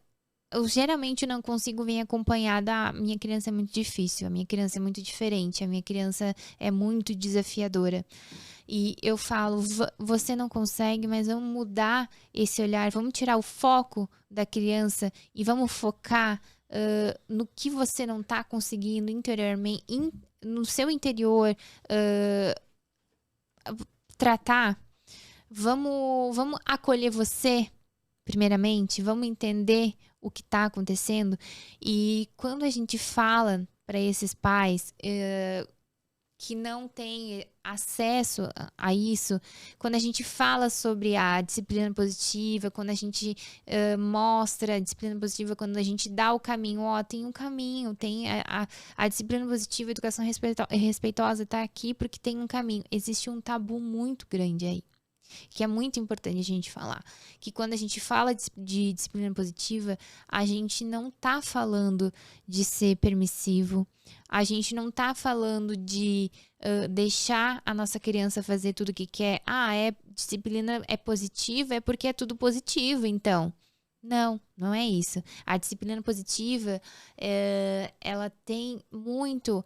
eu geralmente não consigo vir acompanhada. A minha criança é muito difícil, a minha criança é muito diferente, a minha criança é muito desafiadora. E eu falo, você não consegue, mas vamos mudar esse olhar, vamos tirar o foco da criança e vamos focar no que você não está conseguindo interiormente, no seu interior, uh, tratar. Vamos acolher você, primeiramente, vamos entender o que está acontecendo. E quando a gente fala para esses pais que não têm acesso a isso, quando a gente fala sobre a disciplina positiva, quando a gente mostra a disciplina positiva, quando a gente dá o caminho, tem um caminho, tem a disciplina positiva, a educação respeitosa está aqui porque tem um caminho. Existe um tabu muito grande aí, que é muito importante a gente falar. Que quando a gente fala de disciplina positiva, a gente não está falando de ser permissivo, a gente não está falando de deixar a nossa criança fazer tudo o que quer. Disciplina é positiva, é porque é tudo positivo, então. Não, não é isso. A disciplina positiva, ela tem muito.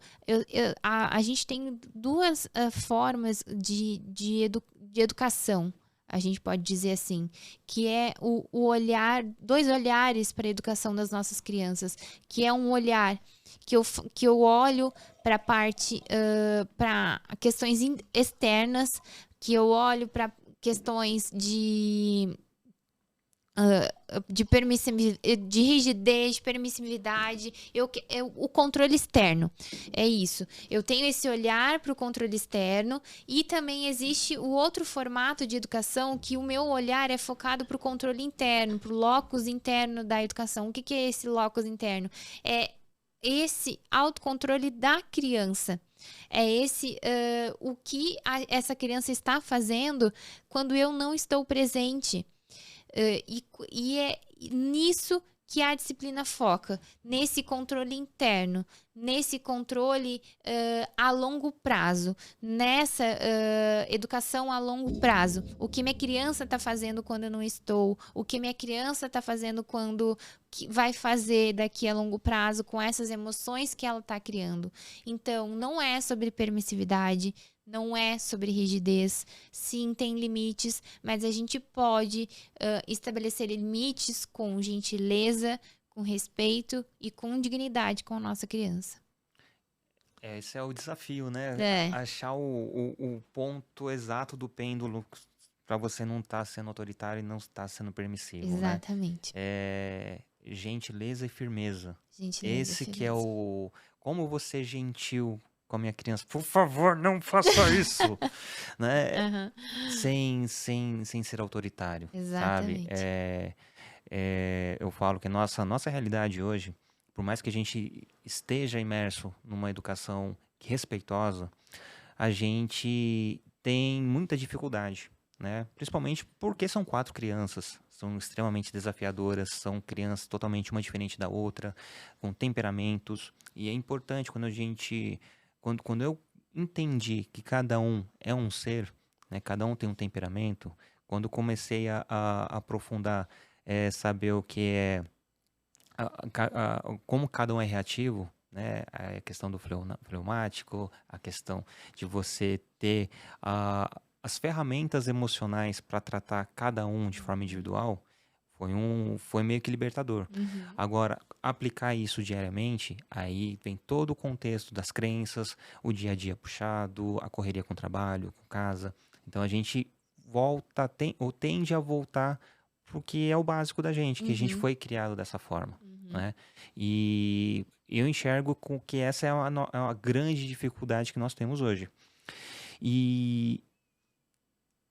A gente tem duas formas de educação, a gente pode dizer assim, que é o olhar, dois olhares para a educação das nossas crianças, que é um olhar que eu olho para a parte, para questões externas, que eu olho para questões de rigidez, de permissividade, o controle externo. É isso. Eu tenho esse olhar para o controle externo e também existe o outro formato de educação que o meu olhar é focado para o controle interno, para o locus interno da educação. O que é esse locus interno? É esse autocontrole da criança. É esse o que essa criança está fazendo quando eu não estou presente. E é nisso que a disciplina foca, nesse controle interno, nesse controle a longo prazo, nessa educação a longo prazo. O que minha criança está fazendo quando eu não estou, o que minha criança está fazendo quando que vai fazer daqui a longo prazo com essas emoções que ela está criando. Então, não é sobre permissividade, não é sobre rigidez. Sim, tem limites, mas a gente pode estabelecer limites com gentileza, com respeito e com dignidade com a nossa criança. Esse é o desafio, né? É, Achar o ponto exato do pêndulo para você não estar sendo autoritário e não estar sendo permissivo, né? exatamente. Gentileza e firmeza. Gentileza e Esse que é firmeza. o... Como você gentil com a minha criança. Por favor, não faça isso, né? Aham. Sem ser autoritário, sabe? Exatamente. Eu falo que nossa realidade hoje, por mais que a gente esteja imerso numa educação respeitosa, a gente tem muita dificuldade, né? Principalmente porque são 4 crianças, são extremamente desafiadoras, são crianças totalmente uma diferente da outra, com temperamentos, e é importante quando eu entendi que cada um é um ser, né? Cada um tem um temperamento, quando comecei a aprofundar, saber o que é como cada um é reativo, né? A questão do fleumático, a questão de você ter as ferramentas emocionais para tratar cada um de forma individual, foi meio que libertador. Uhum. Agora, aplicar isso diariamente, aí vem todo o contexto das crenças, o dia a dia puxado, a correria com o trabalho, com casa. Então a gente ou tende a voltar porque é o básico da gente, que a gente Uhum. foi criado dessa forma, Uhum. né? E eu enxergo com que essa é uma grande dificuldade que nós temos hoje. E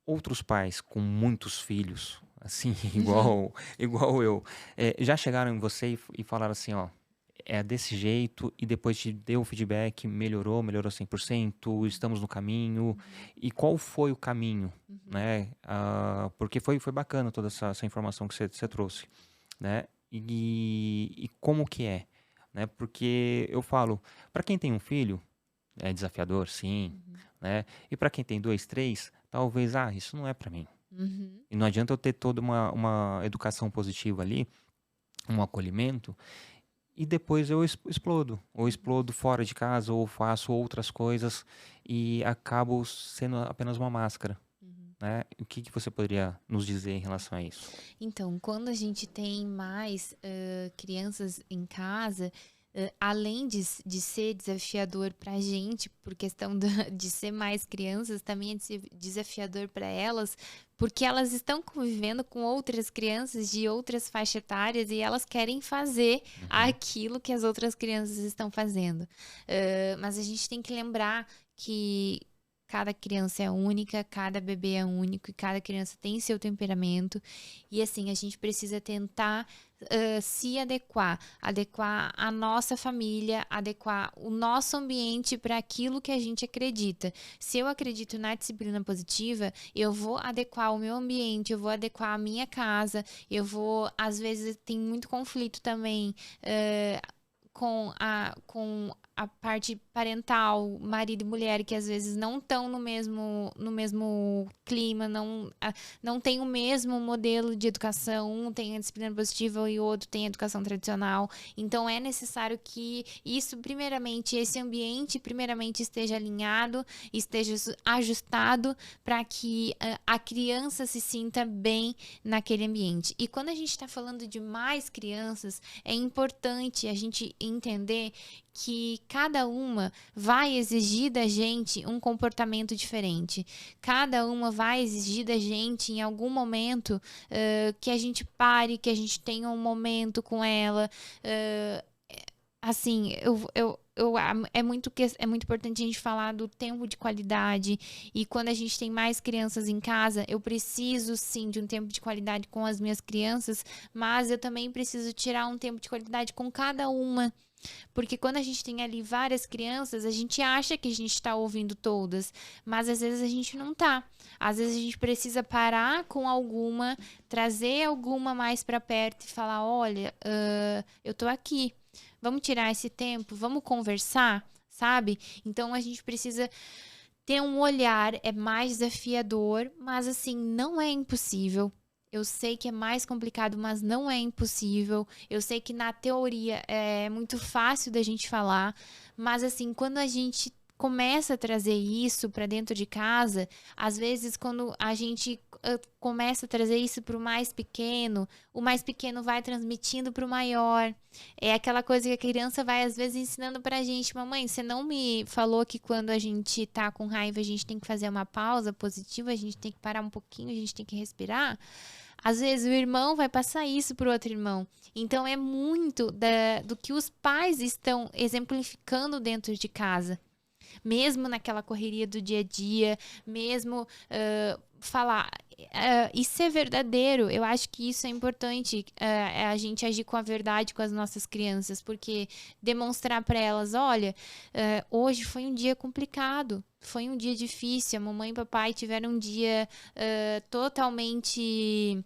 outros pais com muitos filhos, assim, Uhum. igual eu, já chegaram em você e falaram assim: "Ó, é desse jeito", e depois te deu o feedback, melhorou 100%, estamos no caminho. Uhum. E qual foi o caminho, Uhum. né? Porque foi bacana toda essa informação que você trouxe, né? E como que é, né? Porque eu falo, para quem tem um filho, é desafiador, sim, Uhum. né? E para quem tem 2, 3, talvez, isso não é para mim. Uhum. E não adianta eu ter toda uma educação positiva ali, um acolhimento, e depois eu explodo. Ou Uhum. explodo fora de casa, ou faço outras coisas e acabo sendo apenas uma máscara, Uhum. né? O que que você poderia nos dizer em relação a isso? Então, quando a gente tem mais crianças em casa, além de ser desafiador para a gente, por questão de ser mais crianças, também é desafiador para elas, porque elas estão convivendo com outras crianças de outras faixas etárias e elas querem fazer Uhum, aquilo que as outras crianças estão fazendo. Mas a gente tem que lembrar que cada criança é única, cada bebê é único e cada criança tem seu temperamento. E assim, a gente precisa tentar se adequar a nossa família, adequar o nosso ambiente para aquilo que a gente acredita. Se eu acredito na disciplina positiva, eu vou adequar o meu ambiente, eu vou adequar a minha casa, às vezes tem muito conflito também, eh, com a parte parental, marido e mulher, que às vezes não estão no mesmo clima, não tem o mesmo modelo de educação, um tem a disciplina positiva e o outro tem a educação tradicional. Então é necessário que isso, primeiramente, esse ambiente, primeiramente, esteja alinhado, esteja ajustado para que a criança se sinta bem naquele ambiente. E quando a gente está falando de mais crianças, é importante a gente entender que cada uma vai exigir da gente um comportamento diferente. Cada uma vai exigir da gente, em algum momento, que a gente pare, que a gente tenha um momento com ela. Uh, assim, é muito importante a gente falar do tempo de qualidade. E quando a gente tem mais crianças em casa, eu preciso sim de um tempo de qualidade com as minhas crianças, mas eu também preciso tirar um tempo de qualidade com cada uma. Porque quando a gente tem ali várias crianças, a gente acha que a gente está ouvindo todas, mas às vezes a gente não tá. Às vezes a gente precisa parar com alguma, trazer alguma mais para perto e falar: olha, eu tô aqui, vamos tirar esse tempo, vamos conversar, sabe? Então a gente precisa ter um olhar, é mais desafiador, mas assim, não é impossível. Eu sei que é mais complicado, mas não é impossível. Eu sei que na teoria é muito fácil da gente falar, mas assim, quando a gente começa a trazer isso para dentro de casa, às vezes quando a gente começa a trazer isso para o mais pequeno vai transmitindo para o maior. É aquela coisa que a criança vai às vezes ensinando pra gente: mamãe, você não me falou que quando a gente tá com raiva a gente tem que fazer uma pausa positiva, a gente tem que parar um pouquinho, a gente tem que respirar? Às vezes o irmão vai passar isso pro outro irmão. Então é muito do que os pais estão exemplificando dentro de casa. Mesmo naquela correria do dia a dia, mesmo falar e ser verdadeiro. Eu acho que isso é importante, a gente agir com a verdade com as nossas crianças, porque demonstrar para elas: olha, hoje foi um dia complicado, foi um dia difícil, a mamãe e o papai tiveram um dia totalmente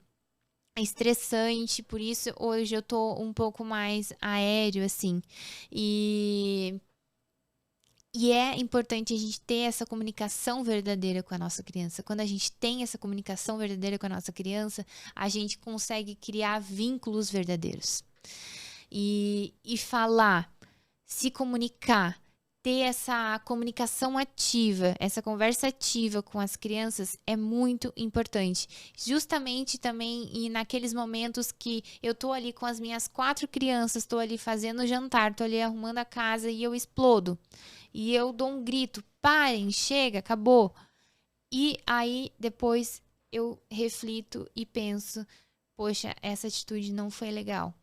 estressante, por isso hoje eu tô um pouco mais aéreo, assim. E e é importante a gente ter essa comunicação verdadeira com a nossa criança. Quando a gente tem essa comunicação verdadeira com a nossa criança, a gente consegue criar vínculos verdadeiros. E falar, se comunicar, ter essa comunicação ativa, essa conversa ativa com as crianças é muito importante. Justamente também e naqueles momentos que eu tô ali com as minhas 4 crianças, tô ali fazendo o jantar, tô ali arrumando a casa e eu explodo. E eu dou um grito: parem, chega, acabou. E aí depois eu reflito e penso: poxa, essa atitude não foi legal.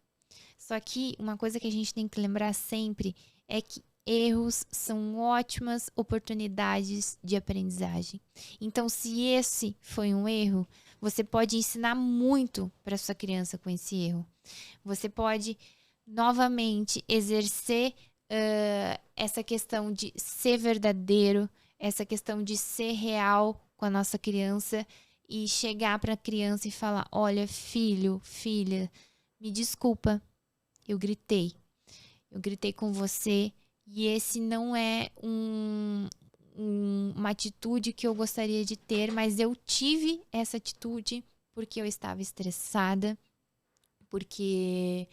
Só que uma coisa que a gente tem que lembrar sempre é que erros são ótimas oportunidades de aprendizagem. Então, se esse foi um erro, você pode ensinar muito para sua criança com esse erro. Você pode novamente exercer essa questão de ser verdadeiro, essa questão de ser real com a nossa criança e chegar para a criança e falar: olha, filho, filha, me desculpa, eu gritei com você e esse não é uma atitude que eu gostaria de ter, mas eu tive essa atitude porque eu estava estressada, porque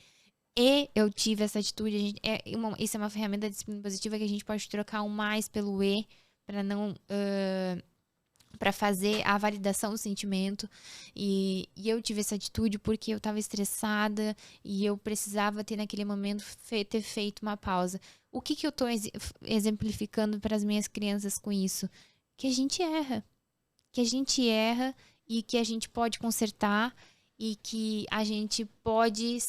eu tive essa atitude. Isso é uma ferramenta de disciplina positiva que a gente pode trocar um mais pelo para não para fazer a validação do sentimento. E eu tive essa atitude porque eu estava estressada e eu precisava ter naquele momento ter feito uma pausa. O que eu estou exemplificando para as minhas crianças com isso? Que a gente erra. Que a gente erra e que a gente pode consertar e que a gente pode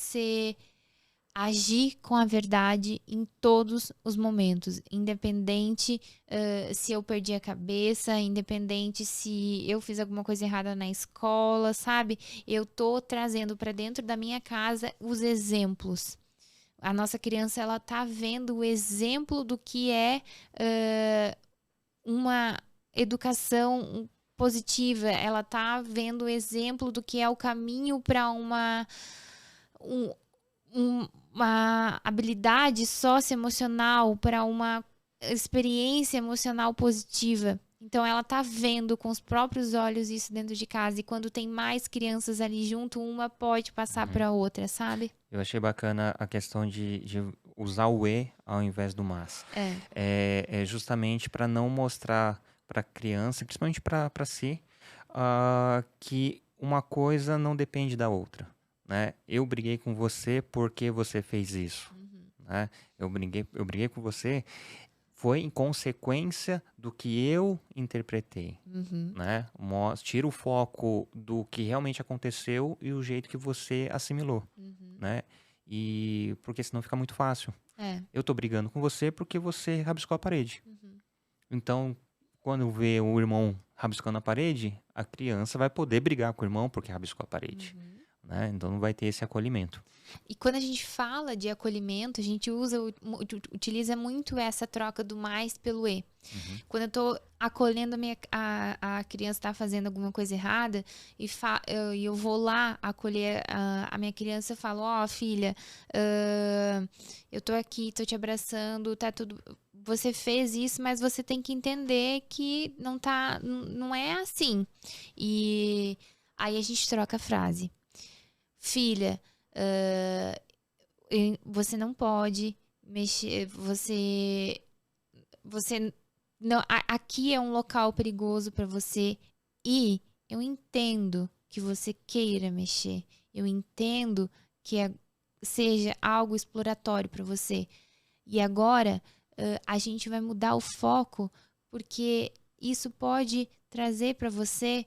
agir com a verdade em todos os momentos, independente se eu perdi a cabeça, independente se eu fiz alguma coisa errada na escola, sabe? Eu tô trazendo para dentro da minha casa os exemplos. A nossa criança, ela tá vendo o exemplo do que é uma educação positiva, ela tá vendo o exemplo do que é o caminho para uma habilidade socioemocional, para uma experiência emocional positiva. Então, ela tá vendo com os próprios olhos isso dentro de casa. E quando tem mais crianças ali junto, uma pode passar para outra, sabe? Eu achei bacana a questão de usar o E ao invés do mas. É justamente para não mostrar para a criança, principalmente para si, que uma coisa não depende da outra. Né? Eu briguei com você porque você fez isso. Né? Eu briguei com você foi em consequência do que eu interpretei. Né? Tira o foco do que realmente aconteceu e o jeito que você assimilou. Né? E porque senão fica muito fácil. Eu tô brigando com você porque você rabiscou a parede. Então, quando vê o irmão rabiscando a parede, a criança vai poder brigar com o irmão porque rabiscou a parede. Né? Então não vai ter esse acolhimento. E quando a gente fala de acolhimento, a gente utiliza muito essa troca do mais pelo E. Quando eu tô acolhendo a criança está fazendo alguma coisa errada e eu vou lá acolher a minha criança, eu falo: ó, filha, eu tô aqui, tô te abraçando, tá tudo... Você fez isso, mas você tem que entender que não é assim. E aí a gente troca a frase. Filha, você não pode mexer, você não, aqui é um local perigoso para você e eu entendo que você queira mexer, eu entendo que seja algo exploratório para você. E agora a gente vai mudar o foco porque isso pode trazer para você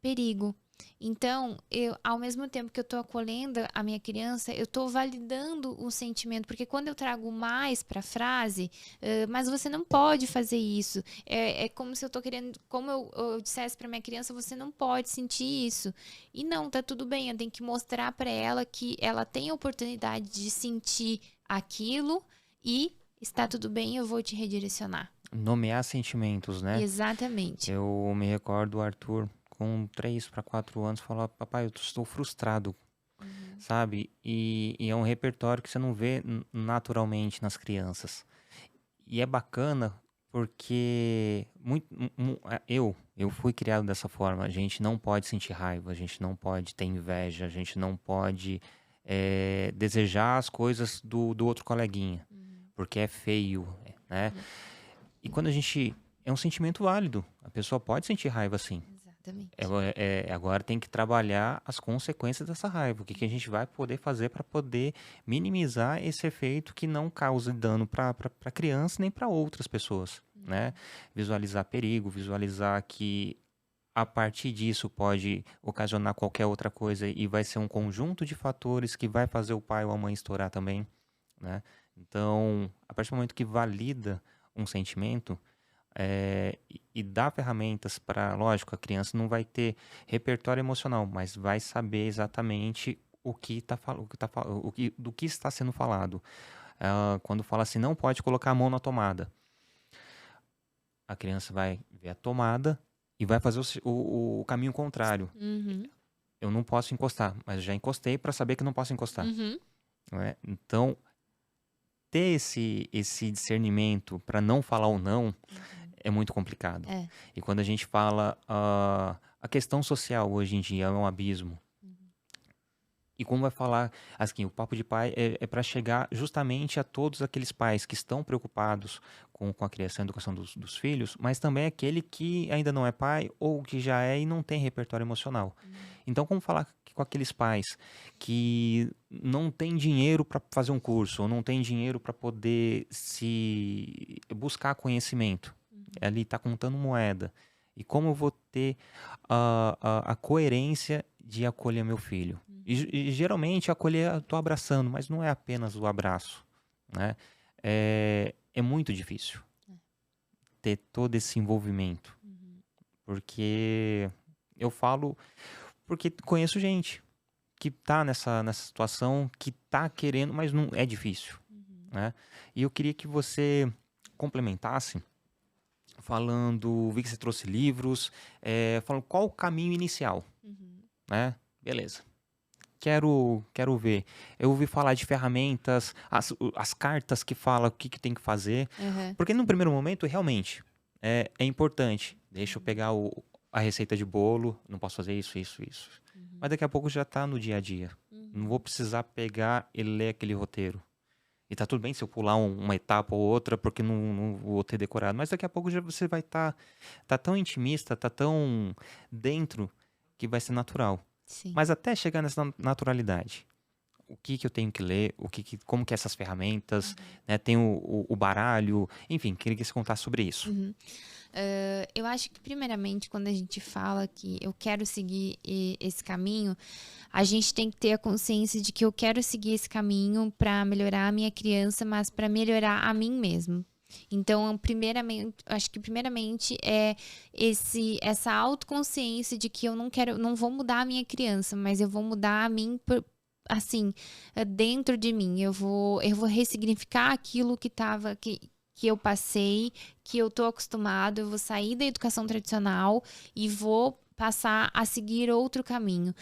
perigo. Então, ao mesmo tempo que eu estou acolhendo a minha criança, eu estou validando o sentimento, porque quando eu trago mais para a frase, mas você não pode fazer isso, é como se eu estou querendo, como eu dissesse para minha criança, você não pode sentir isso. E não, tá tudo bem, eu tenho que mostrar para ela que ela tem a oportunidade de sentir aquilo e está tudo bem, eu vou te redirecionar. Nomear sentimentos, né? Exatamente. Eu me recordo do Arthur com 3 para 4 anos, falou: papai, eu estou frustrado, sabe? E é um repertório que você não vê naturalmente nas crianças. E é bacana porque eu fui criado dessa forma. A gente não pode sentir raiva, a gente não pode ter inveja, a gente não pode desejar as coisas do outro coleguinha, porque é feio, né? E quando a gente... É um sentimento válido. A pessoa pode sentir raiva, sim. Agora tem que trabalhar as consequências dessa raiva. O que a gente vai poder fazer para poder minimizar esse efeito que não cause dano para a criança nem para outras pessoas, né? Visualizar perigo, visualizar que a partir disso pode ocasionar qualquer outra coisa e vai ser um conjunto de fatores que vai fazer o pai ou a mãe estourar também, né? Então, a partir do momento que valida um sentimento e dá ferramentas para, lógico, a criança não vai ter repertório emocional, mas vai saber exatamente do que está sendo falado. Quando fala assim, não pode colocar a mão na tomada, a criança vai ver a tomada e vai fazer o caminho contrário. Uhum. Eu não posso encostar, mas eu já encostei para saber que não posso encostar. Uhum. Não é? Então, ter esse discernimento para não falar ou não é muito complicado. É. E quando a gente fala a questão social hoje em dia é um abismo. E como vai falar, assim, o Papo de Pai é para chegar justamente a todos aqueles pais que estão preocupados com a criação e educação dos filhos, mas também aquele que ainda não é pai ou que já é e não tem repertório emocional. Então, como falar com aqueles pais que não têm dinheiro para fazer um curso ou não têm dinheiro para poder se buscar conhecimento? Ali está contando moeda. E como eu vou ter a coerência de acolher meu filho? E geralmente acolher, eu tô abraçando, mas não é apenas o abraço, né? É muito difícil ter todo esse envolvimento. Porque eu falo, porque conheço gente que tá nessa situação, que tá querendo, mas não é difícil, né? E eu queria que você complementasse falando, vi que você trouxe livros, falando qual o caminho inicial, né? Beleza. Quero ver. Eu ouvi falar de ferramentas, as cartas que falam o que tem que fazer. Porque no primeiro momento, realmente, é importante. Deixa eu pegar a receita de bolo, não posso fazer isso. Mas daqui a pouco já tá no dia a dia. Não vou precisar pegar e ler aquele roteiro. E tá tudo bem se eu pular uma etapa ou outra, porque não vou ter decorado. Mas daqui a pouco já você vai tá tão intimista, tá tão dentro, que vai ser natural. Sim. Mas até chegar nessa naturalidade, o que eu tenho que ler, como que essas ferramentas, né? Tem o baralho, enfim, queria que você contasse sobre isso. Eu acho que, primeiramente, quando a gente fala que eu quero seguir esse caminho, a gente tem que ter a consciência de que eu quero seguir esse caminho para melhorar a minha criança, mas para melhorar a mim mesmo. Então, acho que primeiramente é essa autoconsciência de que eu não vou mudar a minha criança, mas eu vou mudar a mim assim, dentro de mim. Eu vou ressignificar aquilo que eu passei, que eu tô acostumado. Eu vou sair da educação tradicional e vou passar a seguir outro caminho.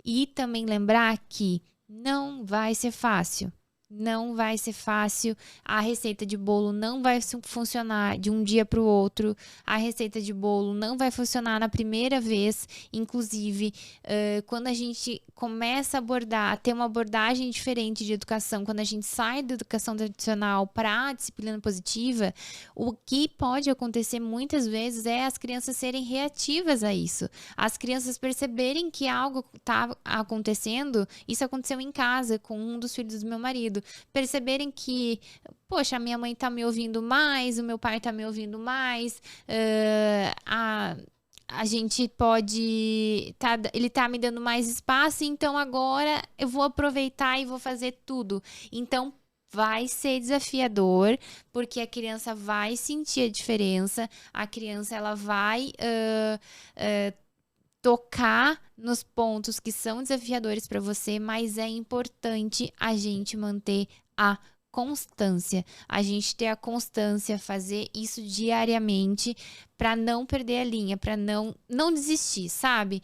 E também lembrar que não vai ser fácil. Não vai ser fácil, a receita de bolo não vai funcionar de um dia para o outro, a receita de bolo não vai funcionar na primeira vez. Inclusive, quando a gente começa a ter uma abordagem diferente de educação, quando a gente sai da educação tradicional para a disciplina positiva, o que pode acontecer muitas vezes é as crianças serem reativas a isso, as crianças perceberem que algo está acontecendo. Isso aconteceu em casa com um dos filhos do meu marido. Perceberem que, poxa, a minha mãe tá me ouvindo mais, o meu pai tá me ouvindo mais, a gente pode... ele tá me dando mais espaço, então agora eu vou aproveitar e vou fazer tudo. Então, vai ser desafiador, porque a criança vai sentir a diferença, a criança ela vai... tocar nos pontos que são desafiadores para você, mas é importante a gente manter a constância, a gente ter a constância, fazer isso diariamente para não perder a linha, para não desistir, sabe?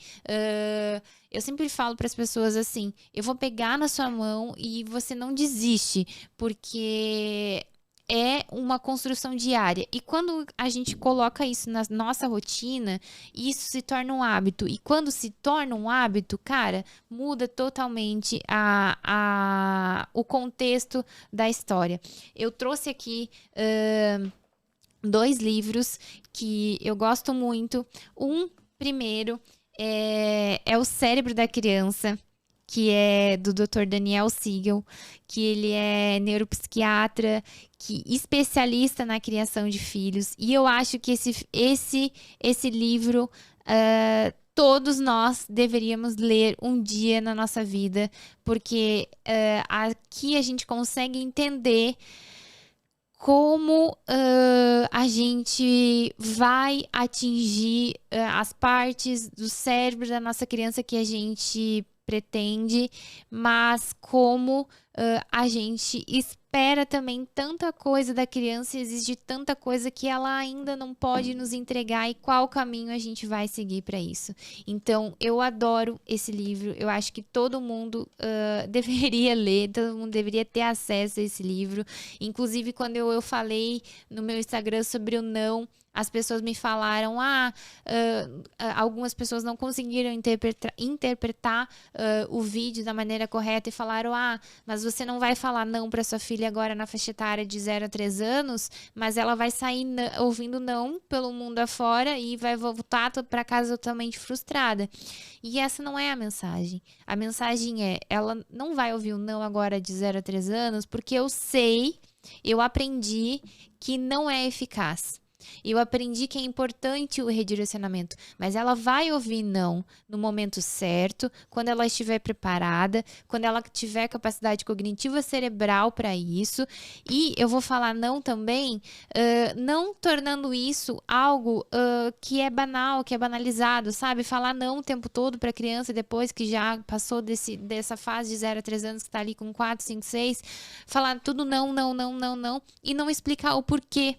Eu sempre falo para as pessoas assim, eu vou pegar na sua mão e você não desiste, porque é uma construção diária. E quando a gente coloca isso na nossa rotina, isso se torna um hábito. E quando se torna um hábito, cara, muda totalmente o contexto da história. Eu trouxe aqui 2 livros que eu gosto muito. Primeiro, é O Cérebro da Criança, que é do Dr. Daniel Siegel, que ele é neuropsiquiatra, especialista na criação de filhos. E eu acho que esse livro todos nós deveríamos ler um dia na nossa vida, porque aqui a gente consegue entender como a gente vai atingir as partes do cérebro da nossa criança que a gente pretende, mas como a gente espera também tanta coisa da criança, exige tanta coisa que ela ainda não pode nos entregar e qual caminho a gente vai seguir para isso. Então, eu adoro esse livro, eu acho que todo mundo deveria ler, todo mundo deveria ter acesso a esse livro. Inclusive, quando eu falei no meu Instagram sobre o não, as pessoas me falaram, algumas pessoas não conseguiram interpretar o vídeo da maneira correta e falaram, mas você não vai falar não para sua filha agora na faixa etária de 0 a 3 anos, mas ela vai sair ouvindo não pelo mundo afora e vai voltar para casa totalmente frustrada. E essa não é a mensagem. A mensagem é, ela não vai ouvir o não agora de 0 a 3 anos, porque eu aprendi que não é eficaz. Eu aprendi que é importante o redirecionamento, mas ela vai ouvir não no momento certo, quando ela estiver preparada, quando ela tiver capacidade cognitiva cerebral para isso. E eu vou falar não também, não tornando isso algo que é banal, que é banalizado, sabe? Falar não o tempo todo para a criança depois que já passou dessa fase de 0 a 3 anos, que está ali com 4, 5, 6, falar tudo não, não, não, não, não, e não explicar o porquê.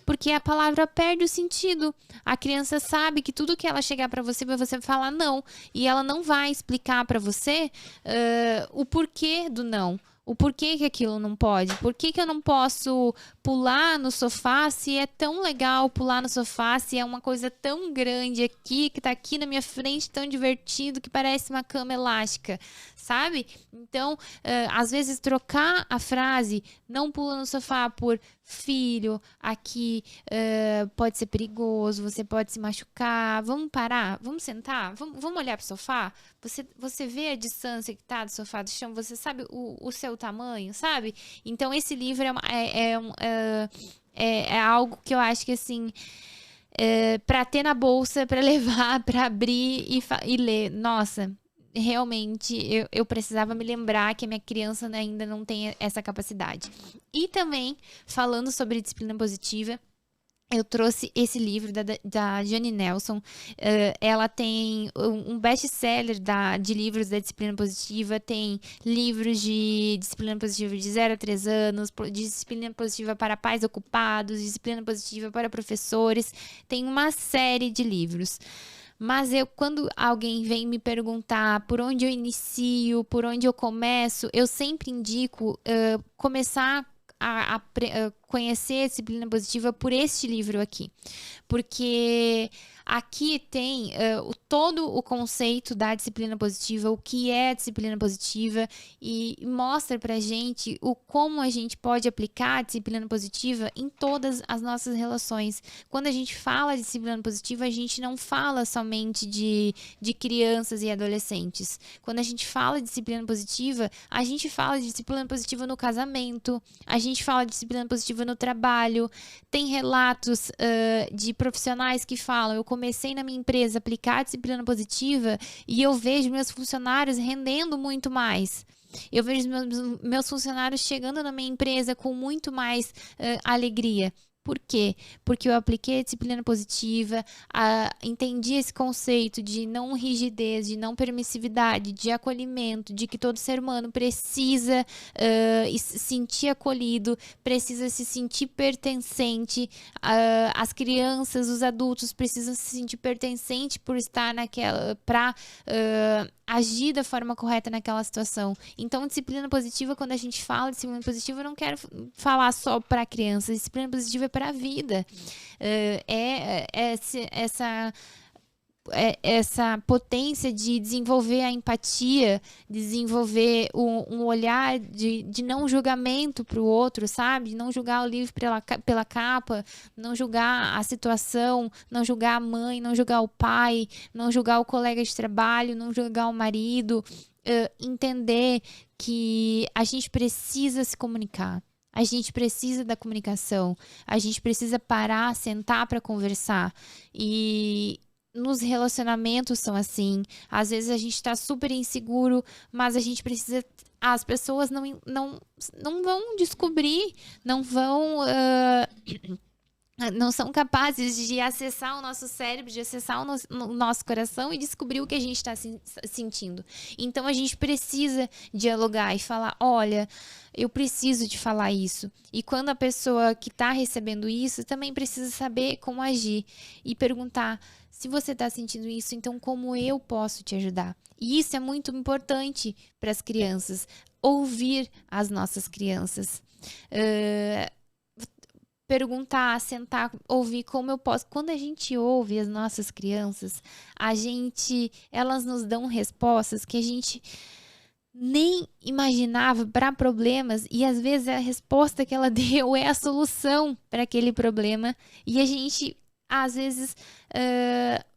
Porque a palavra perde o sentido. A criança sabe que tudo que ela chegar para você falar não. E ela não vai explicar para você o porquê do não. O porquê que aquilo não pode. Por que eu não posso pular no sofá se é tão legal pular no sofá, se é uma coisa tão grande aqui, que tá aqui na minha frente, tão divertido, que parece uma cama elástica, sabe? Então, às vezes trocar a frase não pula no sofá por filho, aqui pode ser perigoso, você pode se machucar, vamos parar, vamos sentar, vamos olhar pro sofá, você vê a distância que tá do sofá do chão, você sabe o seu tamanho, sabe? Então esse livro é algo que eu acho que assim, para ter na bolsa, para levar, para abrir e ler, nossa, realmente eu precisava me lembrar que a minha criança ainda não tem essa capacidade. E também, falando sobre disciplina positiva, eu trouxe esse livro da Jane Nelson. Ela tem um best-seller de livros da disciplina positiva, tem livros de disciplina positiva de 0 a 3 anos, de disciplina positiva para pais ocupados, disciplina positiva para professores, tem uma série de livros. Mas quando alguém vem me perguntar por onde eu inicio, por onde eu começo, eu sempre indico começar a conhecer a disciplina positiva por este livro aqui. Porque aqui tem todo o conceito da disciplina positiva, o que é a disciplina positiva, e mostra pra gente como a gente pode aplicar a disciplina positiva em todas as nossas relações. Quando a gente fala de disciplina positiva, a gente não fala somente de crianças e adolescentes. Quando a gente fala de disciplina positiva, a gente fala de disciplina positiva no casamento, a gente fala de disciplina positiva no trabalho. Tem relatos de profissionais que falam, eu comecei na minha empresa a aplicar a disciplina positiva e eu vejo meus funcionários rendendo muito mais. Eu vejo meus funcionários chegando na minha empresa com muito mais alegria. Por quê? Porque eu apliquei a disciplina positiva, entendi esse conceito de não rigidez, de não permissividade, de acolhimento, de que todo ser humano precisa se sentir acolhido, precisa se sentir pertencente. As crianças, os adultos precisam se sentir pertencente por estar para agir da forma correta naquela situação. Então, disciplina positiva, quando a gente fala de disciplina positiva, eu não quero falar só para crianças. Disciplina positiva é para a vida. Essa potência de desenvolver a empatia, desenvolver um olhar de não julgamento para o outro, sabe? De não julgar o livro pela capa, não julgar a situação, não julgar a mãe, não julgar o pai, não julgar o colega de trabalho, não julgar o marido. Entender que a gente precisa se comunicar. A gente precisa da comunicação. A gente precisa parar, sentar para conversar. E nos relacionamentos são assim. Às vezes a gente tá super inseguro, mas a gente precisa. As pessoas não vão descobrir, não vão. Não são capazes de acessar o nosso cérebro, de acessar o nosso coração e descobrir o que a gente está sentindo. Então a gente precisa dialogar e falar: olha, eu preciso de falar isso. E quando a pessoa que está recebendo isso também precisa saber como agir e perguntar: se você está sentindo isso, então como eu posso te ajudar? E isso é muito importante para as crianças, ouvir as nossas crianças. Perguntar, sentar, ouvir como eu posso. Quando a gente ouve as nossas crianças, elas nos dão respostas que a gente nem imaginava para problemas, e às vezes a resposta que ela deu é a solução para aquele problema, e a gente às vezes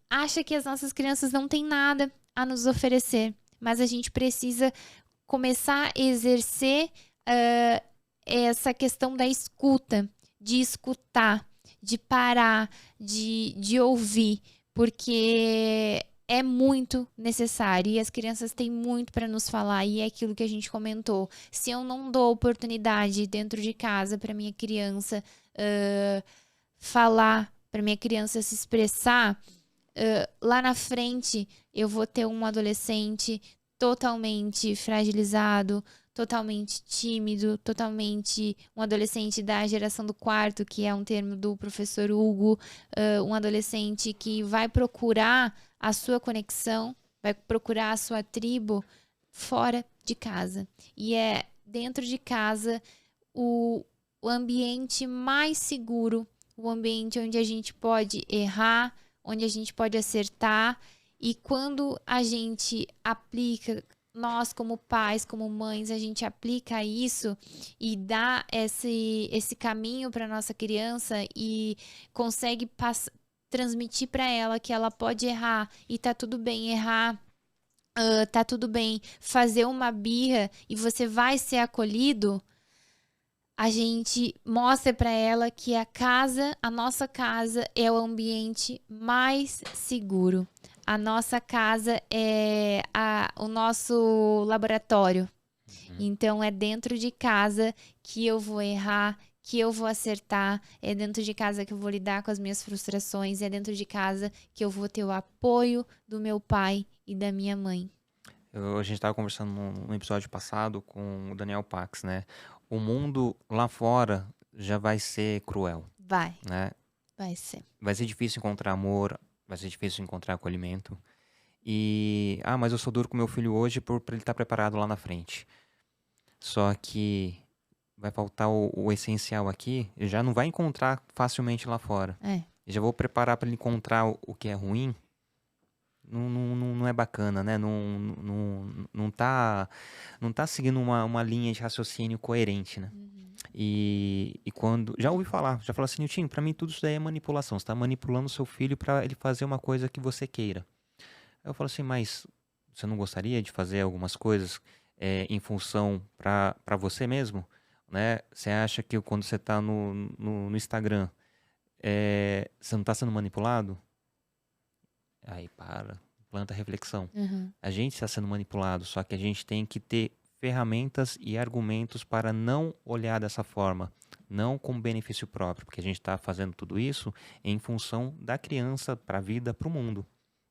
acha que as nossas crianças não têm nada a nos oferecer, mas a gente precisa começar a exercer essa questão da escuta, de escutar, de parar, de ouvir, porque é muito necessário e as crianças têm muito para nos falar, e é aquilo que a gente comentou. Se eu não dou oportunidade dentro de casa para minha criança falar, para minha criança se expressar, lá na frente eu vou ter um adolescente totalmente fragilizado, totalmente tímido, totalmente um adolescente da geração do quarto, que é um termo do professor Hugo, um adolescente que vai procurar a sua conexão, vai procurar a sua tribo fora de casa. E é dentro de casa o ambiente mais seguro, o ambiente onde a gente pode errar, onde a gente pode acertar. E quando a gente aplica, nós como pais, como mães, a gente aplica isso e dá esse caminho para nossa criança e consegue transmitir para ela que ela pode errar e tá tudo bem errar, tá tudo bem fazer uma birra e você vai ser acolhido. A gente mostra para ela que a nossa casa é o ambiente mais seguro. A nossa casa é o nosso laboratório. Então, é dentro de casa que eu vou errar, que eu vou acertar. É dentro de casa que eu vou lidar com as minhas frustrações. É dentro de casa que eu vou ter o apoio do meu pai e da minha mãe. A gente estava conversando no episódio passado com o Daniel Pax, né? O mundo lá fora já vai ser cruel, Vai né? ser. Vai ser difícil encontrar amor, vai ser difícil encontrar acolhimento. Mas eu sou duro com meu filho hoje para ele estar preparado lá na frente. Só que vai faltar o essencial aqui, ele já não vai encontrar facilmente lá fora. Eu já vou preparar para ele encontrar o que é ruim. Não é bacana, né? Não tá seguindo uma linha de raciocínio coerente, né? E quando... Já ouvi falar, já falou assim: Niltinho, pra mim tudo isso daí é manipulação. Você tá manipulando seu filho pra ele fazer uma coisa que você queira. Aí eu falo assim: mas você não gostaria de fazer algumas coisas em função pra você mesmo? Né? Você acha que quando você tá no Instagram, você não tá sendo manipulado? Aí planta reflexão. A gente está sendo manipulado, só que a gente tem que ter ferramentas e argumentos para não olhar dessa forma, não com benefício próprio, porque a gente está fazendo tudo isso em função da criança para a vida, para o mundo,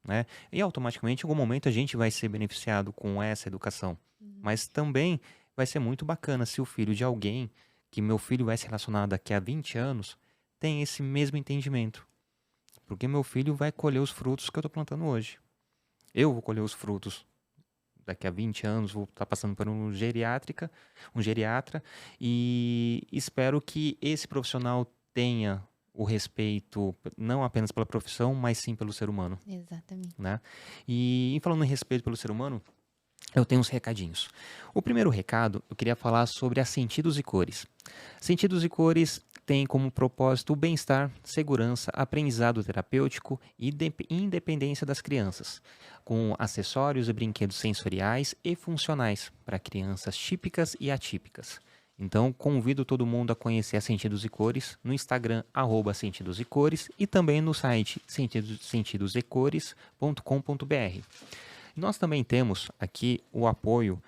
né? E automaticamente, em algum momento, a gente vai ser beneficiado com essa educação. Mas também vai ser muito bacana se o filho de alguém, que meu filho vai se relacionar daqui a 20 anos, tem esse mesmo entendimento. Porque meu filho vai colher os frutos que eu estou plantando hoje. Eu vou colher os frutos daqui a 20 anos, vou estar passando por um geriatra, e espero que esse profissional tenha o respeito, não apenas pela profissão, mas sim pelo ser humano. Exatamente. Né? E falando em respeito pelo ser humano, eu tenho uns recadinhos. O primeiro recado, eu queria falar sobre as Sentidos e Cores. Sentidos e Cores tem como propósito o bem-estar, segurança, aprendizado terapêutico e independência das crianças, com acessórios e brinquedos sensoriais e funcionais para crianças típicas e atípicas. Então, convido todo mundo a conhecer a Sentidos e Cores no Instagram, @Sentidos e Cores, e também no site sentidosecores.com.br. Nós também temos aqui o apoio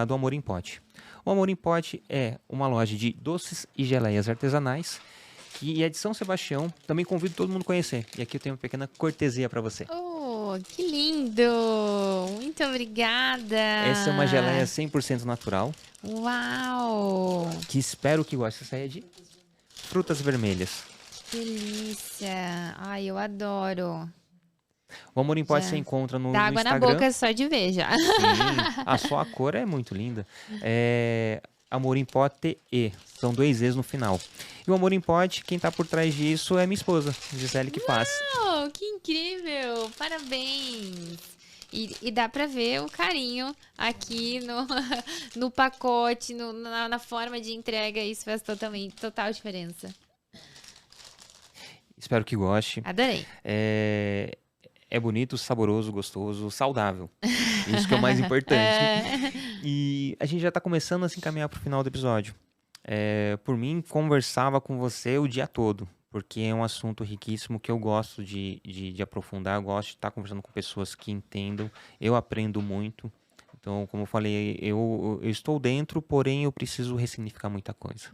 do Amor em Pote. O Amor em Pote é uma loja de doces e geleias artesanais que é de São Sebastião. Também convido todo mundo a conhecer. E aqui eu tenho uma pequena cortesia para você. Oh, que lindo! Muito obrigada! Essa é uma geleia 100% natural, Uau! que espero que goste. Essa aí é de frutas vermelhas. Que delícia! Ai, eu adoro. O Amor em Pote Já você encontra no dá água na Instagram. boca só de ver já. Sim, a sua cor é muito linda. É Amor em Pote E. São 2 E's no final. E o Amor em Pote, quem tá por trás disso é minha esposa, Gisele que faz. Oh, que incrível! Parabéns! E dá pra ver o carinho aqui no pacote, na forma de entrega. Isso faz total diferença. Espero que goste. Adorei. É bonito, saboroso, gostoso, saudável. Isso que é o mais importante. E a gente já tá começando a se encaminhar pro final do episódio. Por mim, conversava com você o dia todo, porque é um assunto riquíssimo que eu gosto de aprofundar, eu gosto de estar conversando com pessoas que entendam, eu aprendo muito. Então, como eu falei, eu estou dentro, porém eu preciso ressignificar muita coisa.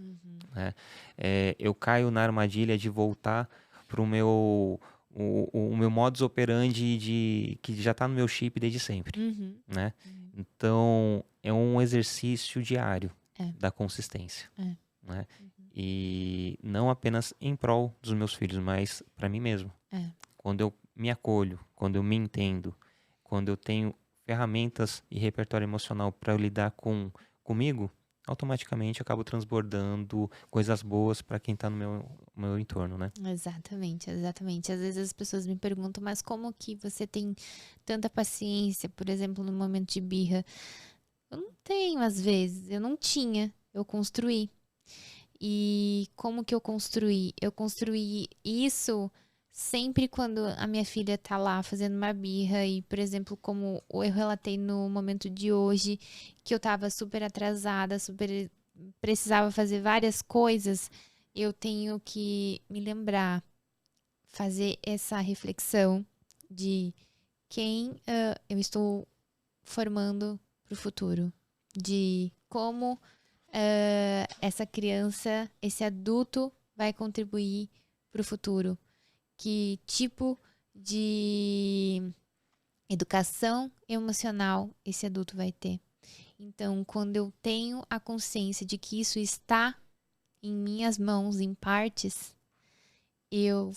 Né? Eu caio na armadilha de voltar pro o meu modus operandi que já está no meu chip desde sempre, né? Então, é um exercício diário da consistência, né? E não apenas em prol dos meus filhos, mas para mim mesmo. Quando eu me acolho, quando eu me entendo, quando eu tenho ferramentas e repertório emocional para lidar comigo, automaticamente eu acabo transbordando coisas boas para quem está no meu entorno, né? Exatamente, exatamente. Às vezes as pessoas me perguntam, mas como que você tem tanta paciência, por exemplo, no momento de birra? Eu não tenho, às vezes. Eu não tinha. Eu construí. E como que eu construí? Eu construí isso sempre quando a minha filha tá lá fazendo uma birra e, por exemplo, como eu relatei no momento de hoje, que eu tava super atrasada, super precisava fazer várias coisas, eu tenho que me lembrar, fazer essa reflexão de quem eu estou formando para o futuro, de como essa criança, esse adulto vai contribuir para o futuro. Que tipo de educação emocional esse adulto vai ter. Então, quando eu tenho a consciência de que isso está em minhas mãos, em partes, eu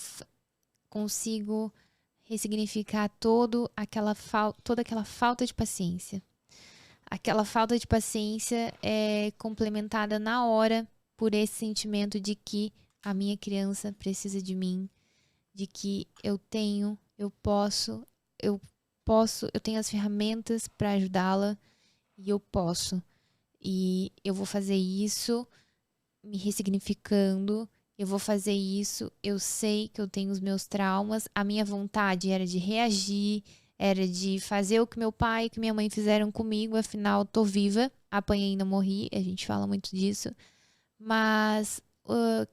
consigo ressignificar toda aquela falta de paciência. Aquela falta de paciência é complementada na hora por esse sentimento de que a minha criança precisa de mim, de que eu tenho as ferramentas para ajudá-la e eu posso. E eu vou fazer isso me ressignificando, eu vou fazer isso, eu sei que eu tenho os meus traumas, a minha vontade era de reagir, era de fazer o que meu pai e que minha mãe fizeram comigo, afinal tô viva, apanhei e não morri, a gente fala muito disso, mas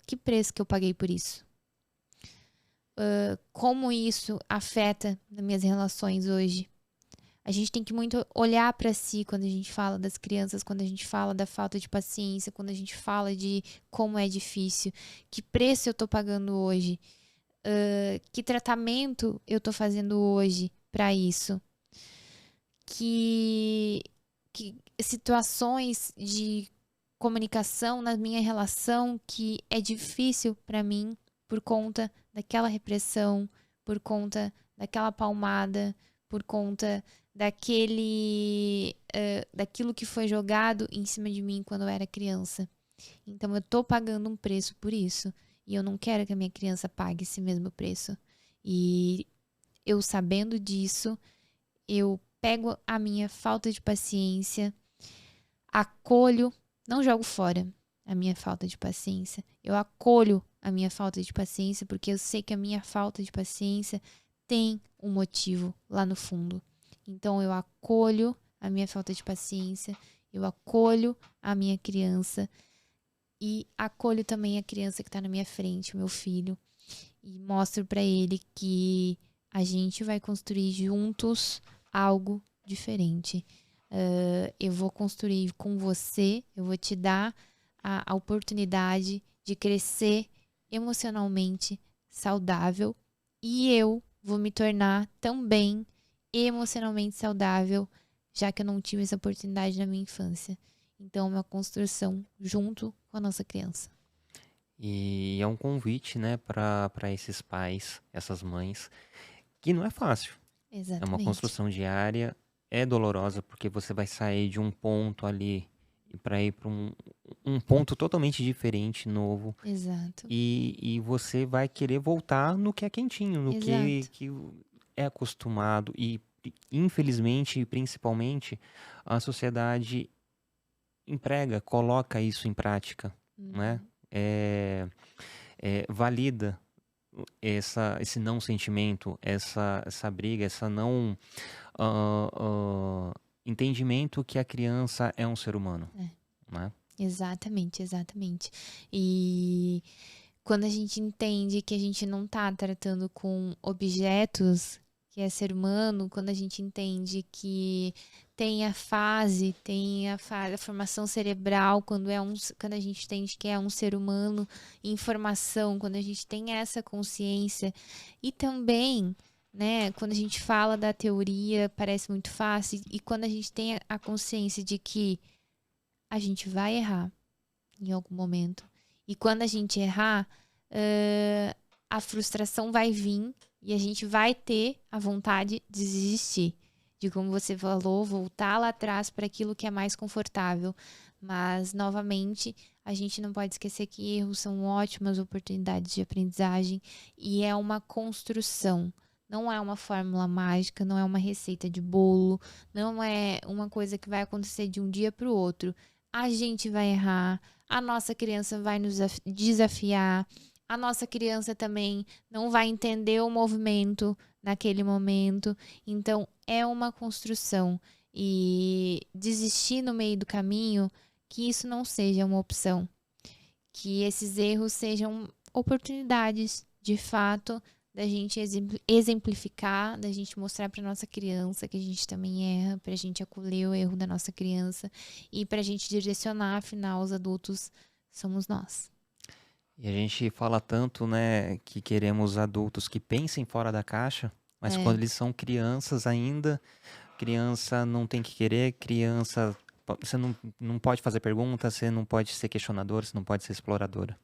que preço que eu paguei por isso? Como isso afeta nas minhas relações hoje? A gente tem que muito olhar para si quando a gente fala das crianças, quando a gente fala da falta de paciência, quando a gente fala de como é difícil, que preço eu tô pagando hoje, que tratamento eu tô fazendo hoje para isso, que situações de comunicação na minha relação que é difícil para mim por conta daquela repressão, por conta daquela palmada, por conta daquilo que foi jogado em cima de mim quando eu era criança. Então eu tô pagando um preço por isso. E eu não quero que a minha criança pague esse mesmo preço. E eu sabendo disso, eu pego a minha falta de paciência, acolho, não jogo fora a minha falta de paciência. Eu acolho a minha falta de paciência porque eu sei que a minha falta de paciência tem um motivo lá no fundo. Então eu acolho a minha falta de paciência, eu acolho a minha criança e acolho também a criança que está na minha frente, o meu filho, e mostro para ele que a gente vai construir juntos algo diferente. Eu vou construir com você, eu vou te dar a oportunidade de crescer emocionalmente saudável e eu vou me tornar também emocionalmente saudável, já que eu não tive essa oportunidade na minha infância. Então, é uma construção junto com a nossa criança. E é um convite, né, para esses pais, essas mães, que não é fácil. É uma Exatamente. construção diária, é dolorosa, porque você vai sair de um ponto ali para ir para um ponto totalmente diferente, novo. Exato. E você vai querer voltar no que é quentinho, no Exato. que é acostumado. E, infelizmente, e principalmente, a sociedade emprega, coloca isso em prática, né? Uhum. Valida esse não sentimento, essa briga, essa não ah, entendimento que a criança é um ser humano, É. né? Exatamente, exatamente. E quando a gente entende que a gente não está tratando com objetos, que é ser humano, quando a gente entende que tem a fase, a formação cerebral, quando a gente entende que é um ser humano em formação, quando a gente tem essa consciência, e também, né, quando a gente fala da teoria, parece muito fácil, e quando a gente tem a consciência de que a gente vai errar em algum momento. E quando a gente errar, a frustração vai vir e a gente vai ter a vontade de desistir. De como você falou, voltar lá atrás para aquilo que é mais confortável. Mas, novamente, a gente não pode esquecer que erros são ótimas oportunidades de aprendizagem e é uma construção. Não é uma fórmula mágica, não é uma receita de bolo, não é uma coisa que vai acontecer de um dia para o outro. A gente vai errar, a nossa criança vai nos desafiar, a nossa criança também não vai entender o movimento naquele momento. Então, é uma construção. E desistir no meio do caminho, que isso não seja uma opção. Que esses erros sejam oportunidades, de fato, da gente exemplificar, da gente mostrar para nossa criança que a gente também erra, para a gente acolher o erro da nossa criança e para a gente direcionar, afinal, os adultos somos nós. E a gente fala tanto, né, que queremos adultos que pensem fora da caixa, mas É, quando eles são crianças ainda, criança não tem que querer, criança. Você não pode fazer perguntas, você não pode ser questionador, você não pode ser exploradora,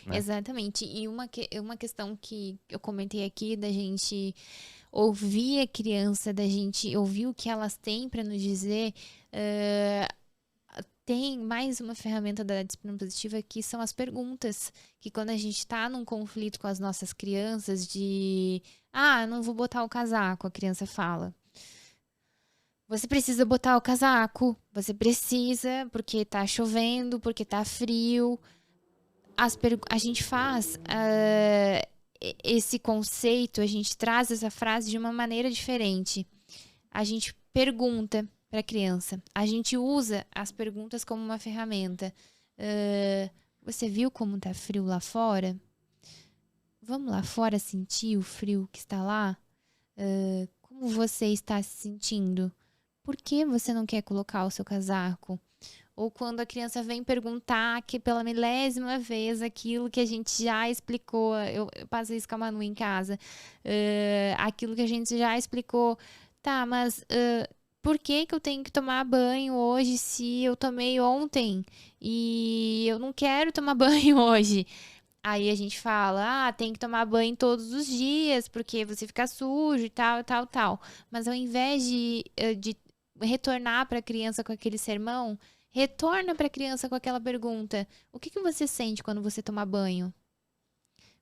né? exatamente. E uma questão que eu comentei aqui da gente ouvir a criança, da gente ouvir o que elas têm para nos dizer, tem mais uma ferramenta da disciplina positiva que são as perguntas. Que quando a gente está num conflito com as nossas crianças de não vou botar o casaco, a criança fala. Você precisa botar o casaco, você precisa, porque tá chovendo, porque tá frio. A gente faz esse conceito, a gente traz essa frase de uma maneira diferente. A gente pergunta para a criança. A gente usa as perguntas como uma ferramenta. Você viu como tá frio lá fora? Vamos lá fora sentir o frio que está lá? Como você está se sentindo? Por que você não quer colocar o seu casaco? Ou quando a criança vem perguntar que pela milésima vez aquilo que a gente já explicou, eu passei isso com a Manu em casa, aquilo que a gente já explicou, tá, mas por que que eu tenho que tomar banho hoje se eu tomei ontem e eu não quero tomar banho hoje? Aí a gente fala, tem que tomar banho todos os dias, porque você fica sujo e tal, tal, tal. Mas ao invés de retornar para a criança com aquele sermão, retorna para a criança com aquela pergunta: o que que você sente quando você toma banho?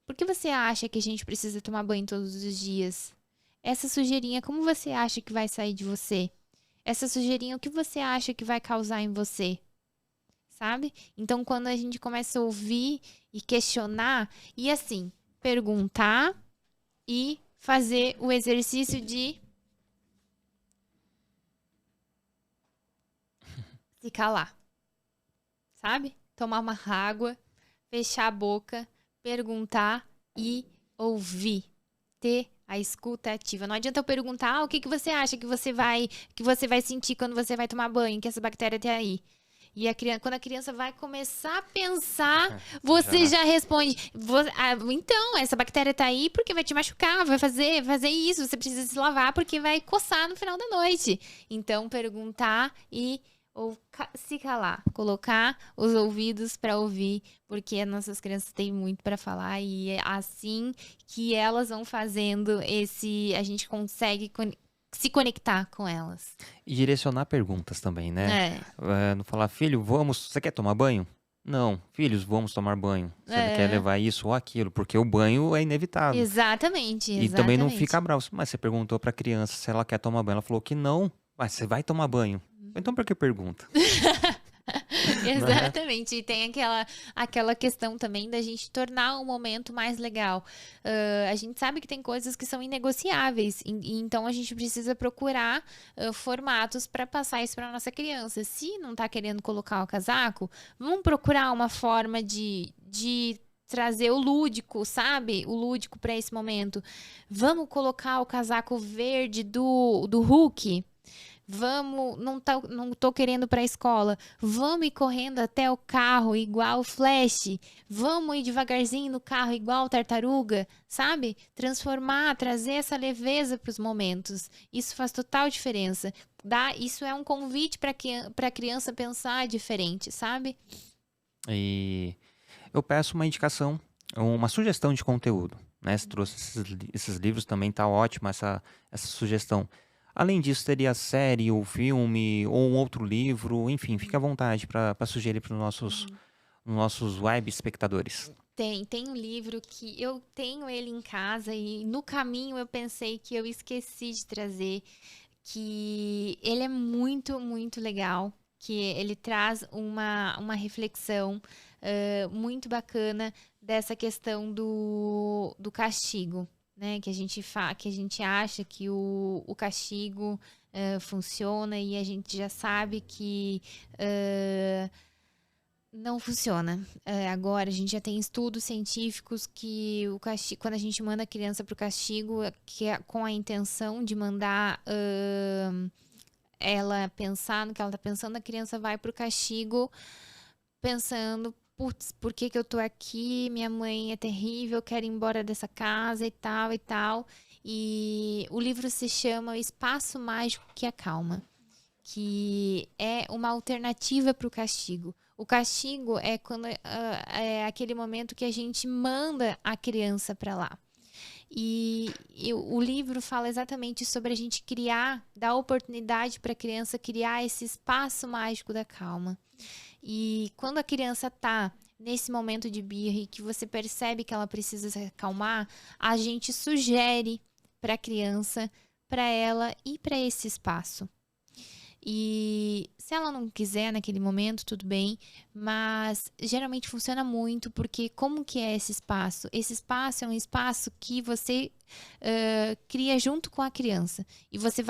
Por que você acha que a gente precisa tomar banho todos os dias? Essa sujeirinha, como você acha que vai sair de você? Essa sujeirinha, o que você acha que vai causar em você? Sabe? Então, quando a gente começa a ouvir e questionar, e assim, perguntar e fazer o exercício de se calar, sabe? tomar uma água, fechar a boca, perguntar e ouvir. Ter a escuta ativa. Não adianta eu perguntar, o que você acha que você vai sentir quando você vai tomar banho, que essa bactéria tem aí. E quando a criança vai começar a pensar, você já responde. Então, essa bactéria tá aí porque vai te machucar, vai fazer isso, você precisa se lavar porque vai coçar no final da noite. Então, perguntar ou se calar, colocar os ouvidos para ouvir, porque as nossas crianças têm muito para falar e é assim que elas vão fazendo a gente consegue se conectar com elas. E direcionar perguntas também, né? Não falar, filho, você quer tomar banho? Não, filhos, vamos tomar banho. Você quer levar isso ou aquilo, porque o banho é inevitável. Exatamente. E também não fica bravo. Mas você perguntou pra criança se ela quer tomar banho. Ela falou que não. Mas você vai tomar banho. Então por que pergunta? Exatamente. E tem aquela questão também da gente tornar o momento mais legal. A gente sabe que tem coisas que são inegociáveis. Então a gente precisa procurar formatos para passar isso para nossa criança. Se não tá querendo colocar o casaco, vamos procurar uma forma de trazer o lúdico, sabe? O lúdico para esse momento. Vamos colocar o casaco verde do Hulk. Vamos, não tô querendo ir pra escola. Vamos ir correndo até o carro igual o Flash. Vamos ir devagarzinho no carro igual tartaruga, sabe? Trazer essa leveza para os momentos. Isso faz total diferença. Isso é um convite para a criança pensar diferente, sabe? E eu peço uma indicação, uma sugestão de conteúdo, né? Você trouxe esses livros, também tá ótima essa sugestão. Além disso, teria série ou filme ou um outro livro, enfim, fique à vontade para sugerir para os nossos web espectadores. Tem um livro que eu tenho ele em casa e no caminho eu pensei que eu esqueci de trazer, que ele é muito, muito legal, que ele traz uma reflexão muito bacana dessa questão do castigo. Né, que a gente acha que o castigo funciona e a gente já sabe que não funciona. Agora, a gente já tem estudos científicos que o castigo, quando a gente manda a criança para o castigo, que é com a intenção de mandar ela pensar no que ela está pensando, a criança vai para o castigo pensando, putz, por que eu tô aqui? Minha mãe é terrível, eu quero ir embora dessa casa e tal e tal. E o livro se chama O Espaço Mágico que Acalma, que é uma alternativa para o castigo. O castigo é quando é aquele momento que a gente manda a criança para lá. E o livro fala exatamente sobre a gente dar oportunidade para a criança criar esse espaço mágico da calma. E quando a criança tá nesse momento de birra e que você percebe que ela precisa se acalmar, a gente sugere para a criança, para ela ir para esse espaço. E se ela não quiser naquele momento, tudo bem, mas geralmente funciona muito porque como que é esse espaço? Esse espaço é um espaço que você cria junto com a criança. E você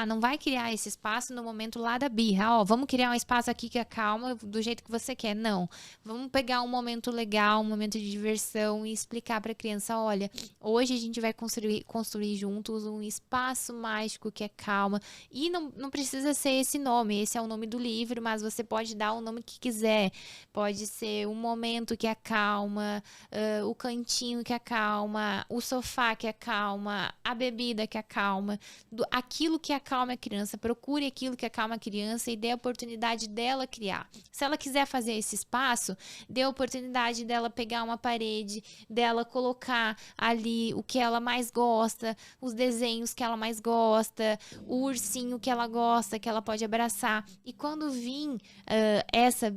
não vai criar esse espaço no momento lá da birra. Vamos criar um espaço aqui que acalma do jeito que você quer. Não. Vamos pegar um momento legal, um momento de diversão e explicar para a criança, olha, hoje a gente vai construir juntos um espaço mágico que acalma. E não precisa ser esse nome, esse é o nome do livro, mas você pode dar o nome que quiser. Pode ser um momento que acalma, o cantinho que acalma, o sofá que acalma, a bebida que acalma, aquilo que acalma a criança. Procure aquilo que acalma a criança e dê a oportunidade dela criar. Se ela quiser fazer esse espaço, dê a oportunidade dela pegar uma parede, dela colocar ali o que ela mais gosta, os desenhos que ela mais gosta, o ursinho que ela gosta, que ela pode abraçar. E quando vir essa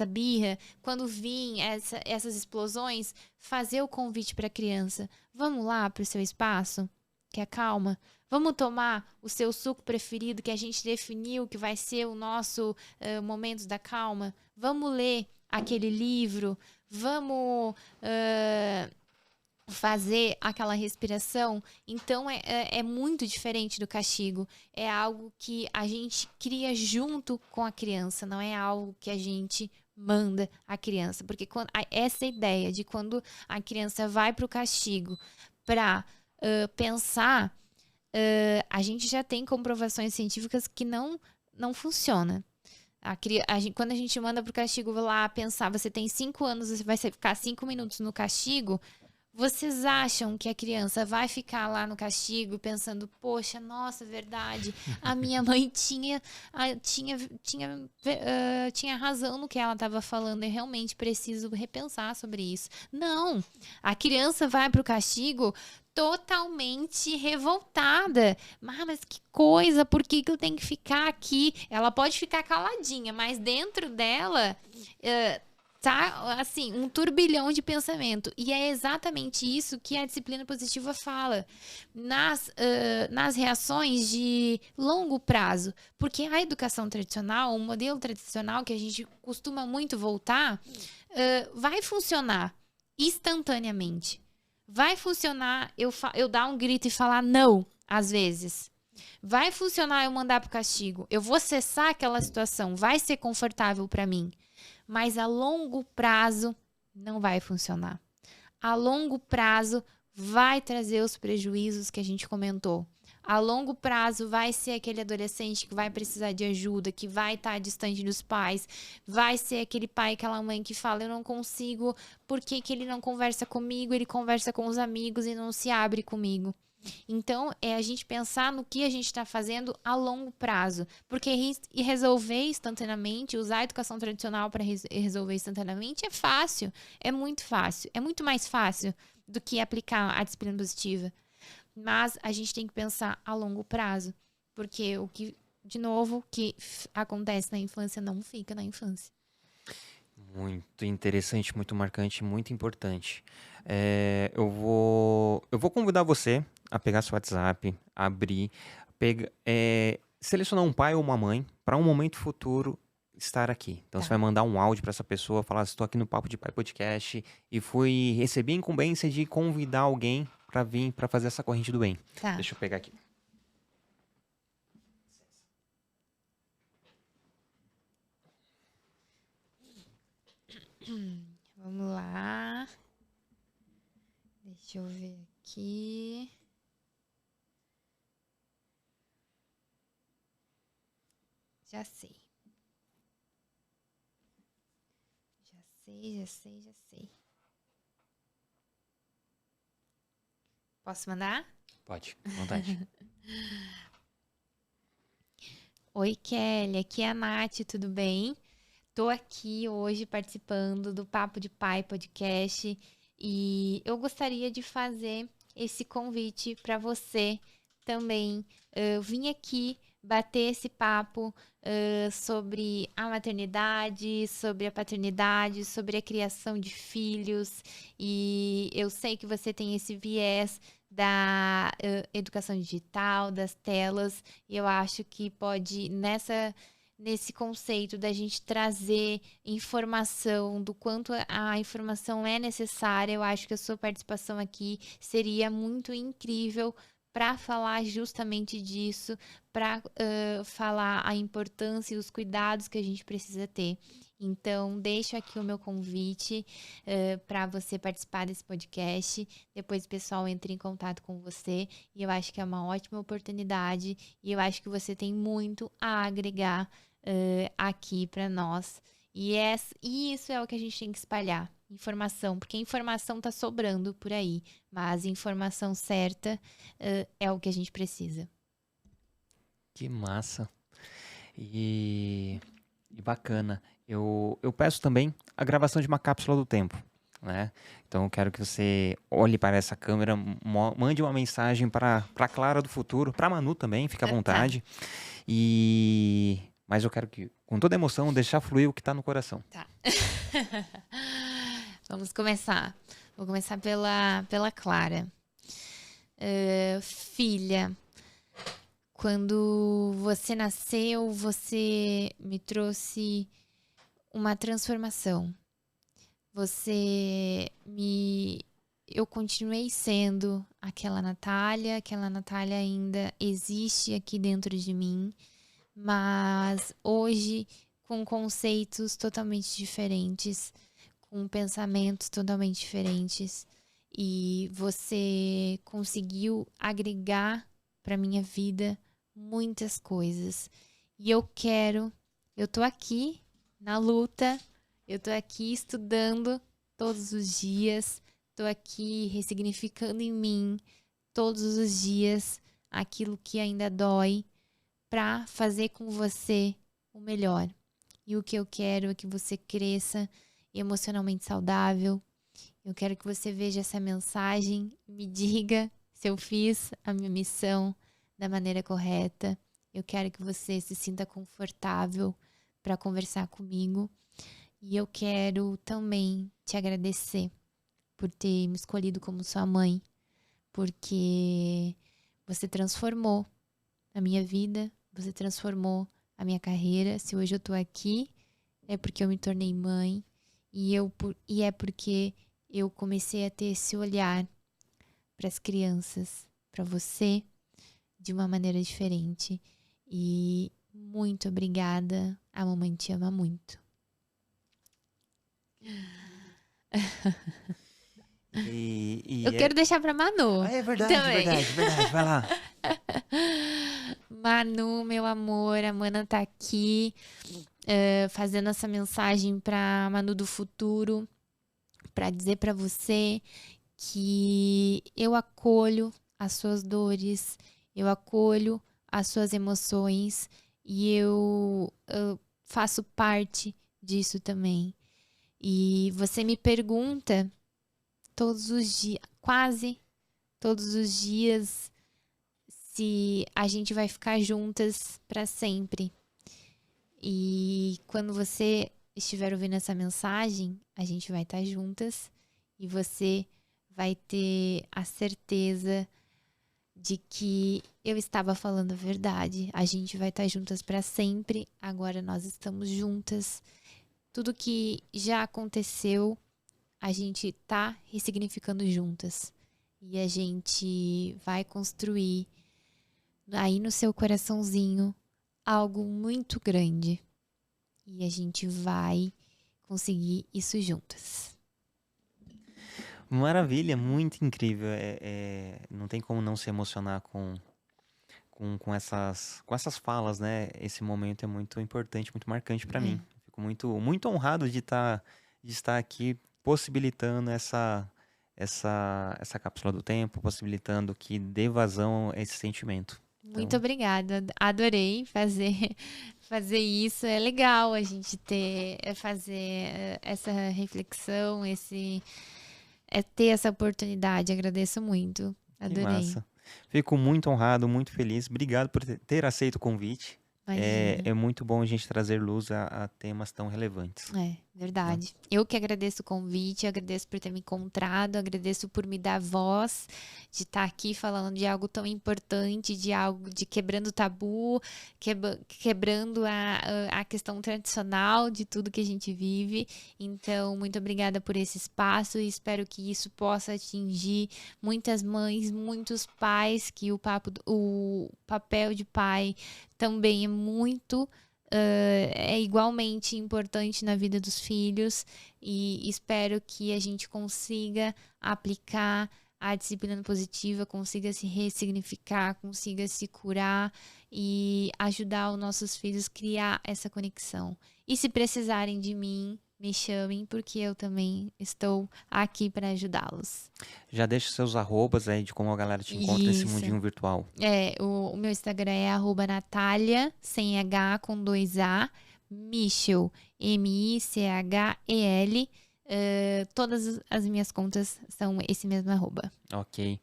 birra, quando vir essas explosões, fazer o convite para a criança. Vamos lá para o seu espaço, que acalma. Vamos tomar o seu suco preferido que a gente definiu que vai ser o nosso momento da calma. Vamos ler aquele livro. Vamos fazer aquela respiração, então é muito diferente do castigo. É algo que a gente cria junto com a criança, não é algo que a gente manda a criança. Porque essa ideia de quando a criança vai para o castigo para pensar, a gente já tem comprovações científicas que não funciona. Quando a gente manda para o castigo lá pensar, você tem 5 anos, você vai ficar 5 minutos no castigo. Vocês acham que a criança vai ficar lá no castigo pensando, poxa, nossa, verdade, a minha mãe tinha razão no que ela estava falando, eu realmente preciso repensar sobre isso. Não, a criança vai para o castigo totalmente revoltada. Mas que coisa, por que eu tenho que ficar aqui? Ela pode ficar caladinha, mas dentro dela... tá, assim, um turbilhão de pensamento. E é exatamente isso que a disciplina positiva fala. Nas reações de longo prazo. Porque a educação tradicional, o modelo tradicional que a gente costuma muito voltar, vai funcionar instantaneamente. Vai funcionar eu dar um grito e falar não, às vezes. Vai funcionar eu mandar pro castigo. Eu vou cessar aquela situação. Vai ser confortável para mim. Mas a longo prazo não vai funcionar. A longo prazo vai trazer os prejuízos que a gente comentou. A longo prazo vai ser aquele adolescente que vai precisar de ajuda, que vai estar distante dos pais, vai ser aquele pai, aquela mãe que fala, eu não consigo, por que ele não conversa comigo, ele conversa com os amigos e não se abre comigo. Então, é a gente pensar no que a gente está fazendo a longo prazo. Porque resolver instantaneamente, usar a educação tradicional para resolver instantaneamente é fácil. É muito fácil. É muito mais fácil do que aplicar a disciplina positiva. Mas a gente tem que pensar a longo prazo. Porque de novo, o que acontece na infância não fica na infância. Muito interessante, muito marcante, muito importante. Eu vou convidar você a pegar seu WhatsApp, abrir, selecionar um pai ou uma mãe para um momento futuro estar aqui. Então você vai mandar um áudio para essa pessoa, falar: estou aqui no Papo de Pai Podcast e recebi a incumbência de convidar alguém para vir para fazer essa corrente do bem. Tá. Deixa eu pegar aqui. Vamos lá. Deixa eu ver aqui. Já sei. Já sei. Posso mandar? Pode, à vontade. Oi, Kelly. Aqui é a Nath, tudo bem? Tô aqui hoje participando do Papo de Pai Podcast e eu gostaria de fazer esse convite para você também. Eu vim aqui bater esse papo sobre a maternidade, sobre a paternidade, sobre a criação de filhos. E eu sei que você tem esse viés da educação digital, das telas, e eu acho que pode, nesse conceito da gente trazer informação, do quanto a informação é necessária, eu acho que a sua participação aqui seria muito incrível para falar justamente disso, para falar a importância e os cuidados que a gente precisa ter. Então, deixo aqui o meu convite para você participar desse podcast. Depois o pessoal entra em contato com você. E eu acho que é uma ótima oportunidade. E eu acho que você tem muito a agregar aqui para nós. E isso é o que a gente tem que espalhar. Informação, porque informação está sobrando por aí. Mas informação certa é o que a gente precisa. Que massa. E bacana. Eu peço também a gravação de uma cápsula do tempo, né? Então eu quero que você olhe para essa câmera, mande uma mensagem para a Clara do futuro, para a Manu também, fica à vontade. Tá. Mas eu quero que, com toda emoção, deixar fluir o que está no coração. Tá. Vamos começar. Vou começar pela Clara. Filha, quando você nasceu, você me trouxe uma transformação. Você me eu continuei sendo aquela Natália ainda existe aqui dentro de mim, mas hoje com conceitos totalmente diferentes, com pensamentos totalmente diferentes, e você conseguiu agregar para minha vida muitas coisas. E eu tô aqui na luta, eu tô aqui estudando todos os dias, tô aqui ressignificando em mim todos os dias aquilo que ainda dói para fazer com você o melhor. E o que eu quero é que você cresça emocionalmente saudável. Eu quero que você veja essa mensagem, me diga se eu fiz a minha missão da maneira correta. Eu quero que você se sinta confortável para conversar comigo. E eu quero também te agradecer por ter me escolhido como sua mãe, porque você transformou a minha vida, você transformou a minha carreira. Se hoje eu tô aqui, é porque eu me tornei mãe, e é porque eu comecei a ter esse olhar para as crianças, para você, de uma maneira diferente. E muito obrigada. A mamãe te ama muito. Eu quero deixar pra Manu. É verdade, também. verdade. Vai lá. Manu, meu amor, a Mana tá aqui fazendo essa mensagem pra Manu do futuro, pra dizer pra você que eu acolho as suas dores, eu acolho as suas emoções, e eu faço parte disso também. E você me pergunta todos os dias, quase todos os dias, se a gente vai ficar juntas para sempre. E quando você estiver ouvindo essa mensagem, a gente vai estar juntas, e você vai ter a certeza de que eu estava falando a verdade. A gente vai estar juntas para sempre. Agora nós estamos juntas. Tudo que já aconteceu, a gente tá ressignificando juntas. E a gente vai construir aí no seu coraçãozinho algo muito grande. E a gente vai conseguir isso juntas. Maravilha, muito incrível. Não tem como não se emocionar com essas falas, né? Esse momento é muito importante, muito marcante para mim. Fico muito honrado de estar aqui possibilitando essa cápsula do tempo, possibilitando que dê vazão a esse sentimento. Muito obrigada, adorei fazer isso. É legal a gente fazer essa reflexão, ter essa oportunidade. Agradeço muito, adorei. Que massa. Fico muito honrado, muito feliz. Obrigado por ter aceito o convite. É muito bom a gente trazer luz a temas tão relevantes. É, verdade. Eu que agradeço o convite, agradeço por ter me encontrado, agradeço por me dar voz, de estar aqui falando de algo tão importante, de algo de quebrando o tabu, quebrando a questão tradicional de tudo que a gente vive. Então, muito obrigada por esse espaço, e espero que isso possa atingir muitas mães, muitos pais, que o papel de pai também é igualmente importante na vida dos filhos, e espero que a gente consiga aplicar a disciplina positiva, consiga se ressignificar, consiga se curar e ajudar os nossos filhos a criar essa conexão. E se precisarem de mim, me chamem, porque eu também estou aqui para ajudá-los. Já deixa seus arrobas aí de como a galera te encontra nesse mundinho virtual. O meu Instagram é @Natália, sem H, com 2A, Michel, Michel. Todas as minhas contas são esse mesmo arroba. Ok.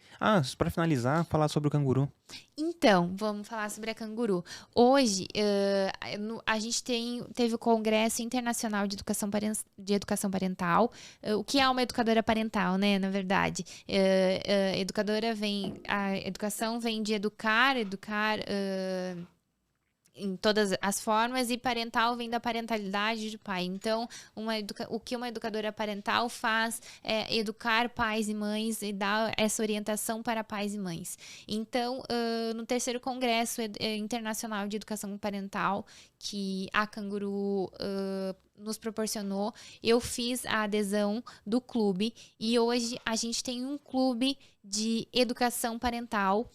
Para finalizar, falar sobre o canguru. Então, vamos falar sobre a canguru. Hoje, a gente teve o Congresso Internacional de Educação Parental. O que é uma educadora parental, né? Na verdade, a educação vem de educar em todas as formas, e parental vem da parentalidade do pai. Então, o que uma educadora parental faz é educar pais e mães e dar essa orientação para pais e mães. Então, no terceiro Congresso Internacional de Educação Parental, que a Canguru nos proporcionou, eu fiz a adesão do clube, e hoje a gente tem um clube de educação parental,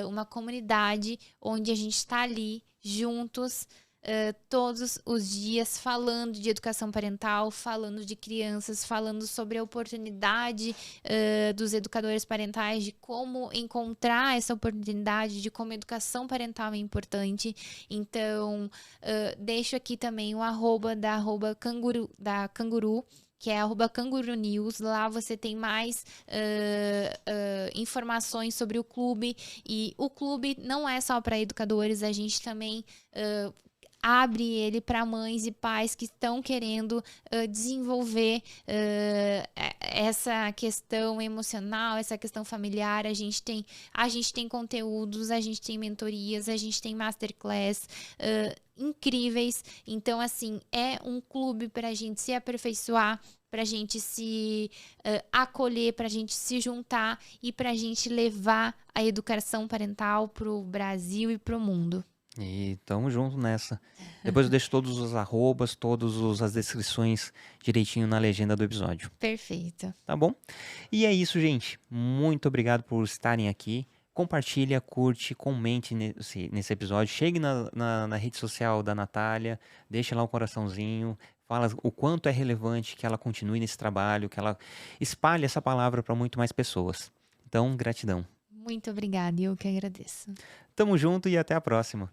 uma comunidade onde a gente está ali juntos todos os dias falando de educação parental, falando de crianças, falando sobre a oportunidade dos educadores parentais, de como encontrar essa oportunidade, de como a educação parental é importante. Então, deixo aqui também o arroba da Canguru, que é @CanguruNews. Lá você tem mais informações sobre o clube. E o clube não é só para educadores, a gente também abre ele para mães e pais que estão querendo desenvolver essa questão emocional, essa questão familiar. A gente tem conteúdos, a gente tem mentorias, a gente tem masterclass incríveis. Então, assim, é um clube para a gente se aperfeiçoar, para a gente se acolher, para a gente se juntar e para a gente levar a educação parental para o Brasil e para o mundo. E tamo junto nessa. Depois eu deixo todos os arrobas, as descrições direitinho na legenda do episódio. Perfeito. Tá bom? E é isso, gente. Muito obrigado por estarem aqui. Compartilha, curte, comente nesse episódio. Chegue na rede social da Natália, deixa lá um coraçãozinho, fala o quanto é relevante que ela continue nesse trabalho, que ela espalhe essa palavra para muito mais pessoas. Então, gratidão. Muito obrigada, eu que agradeço. Tamo junto e até a próxima.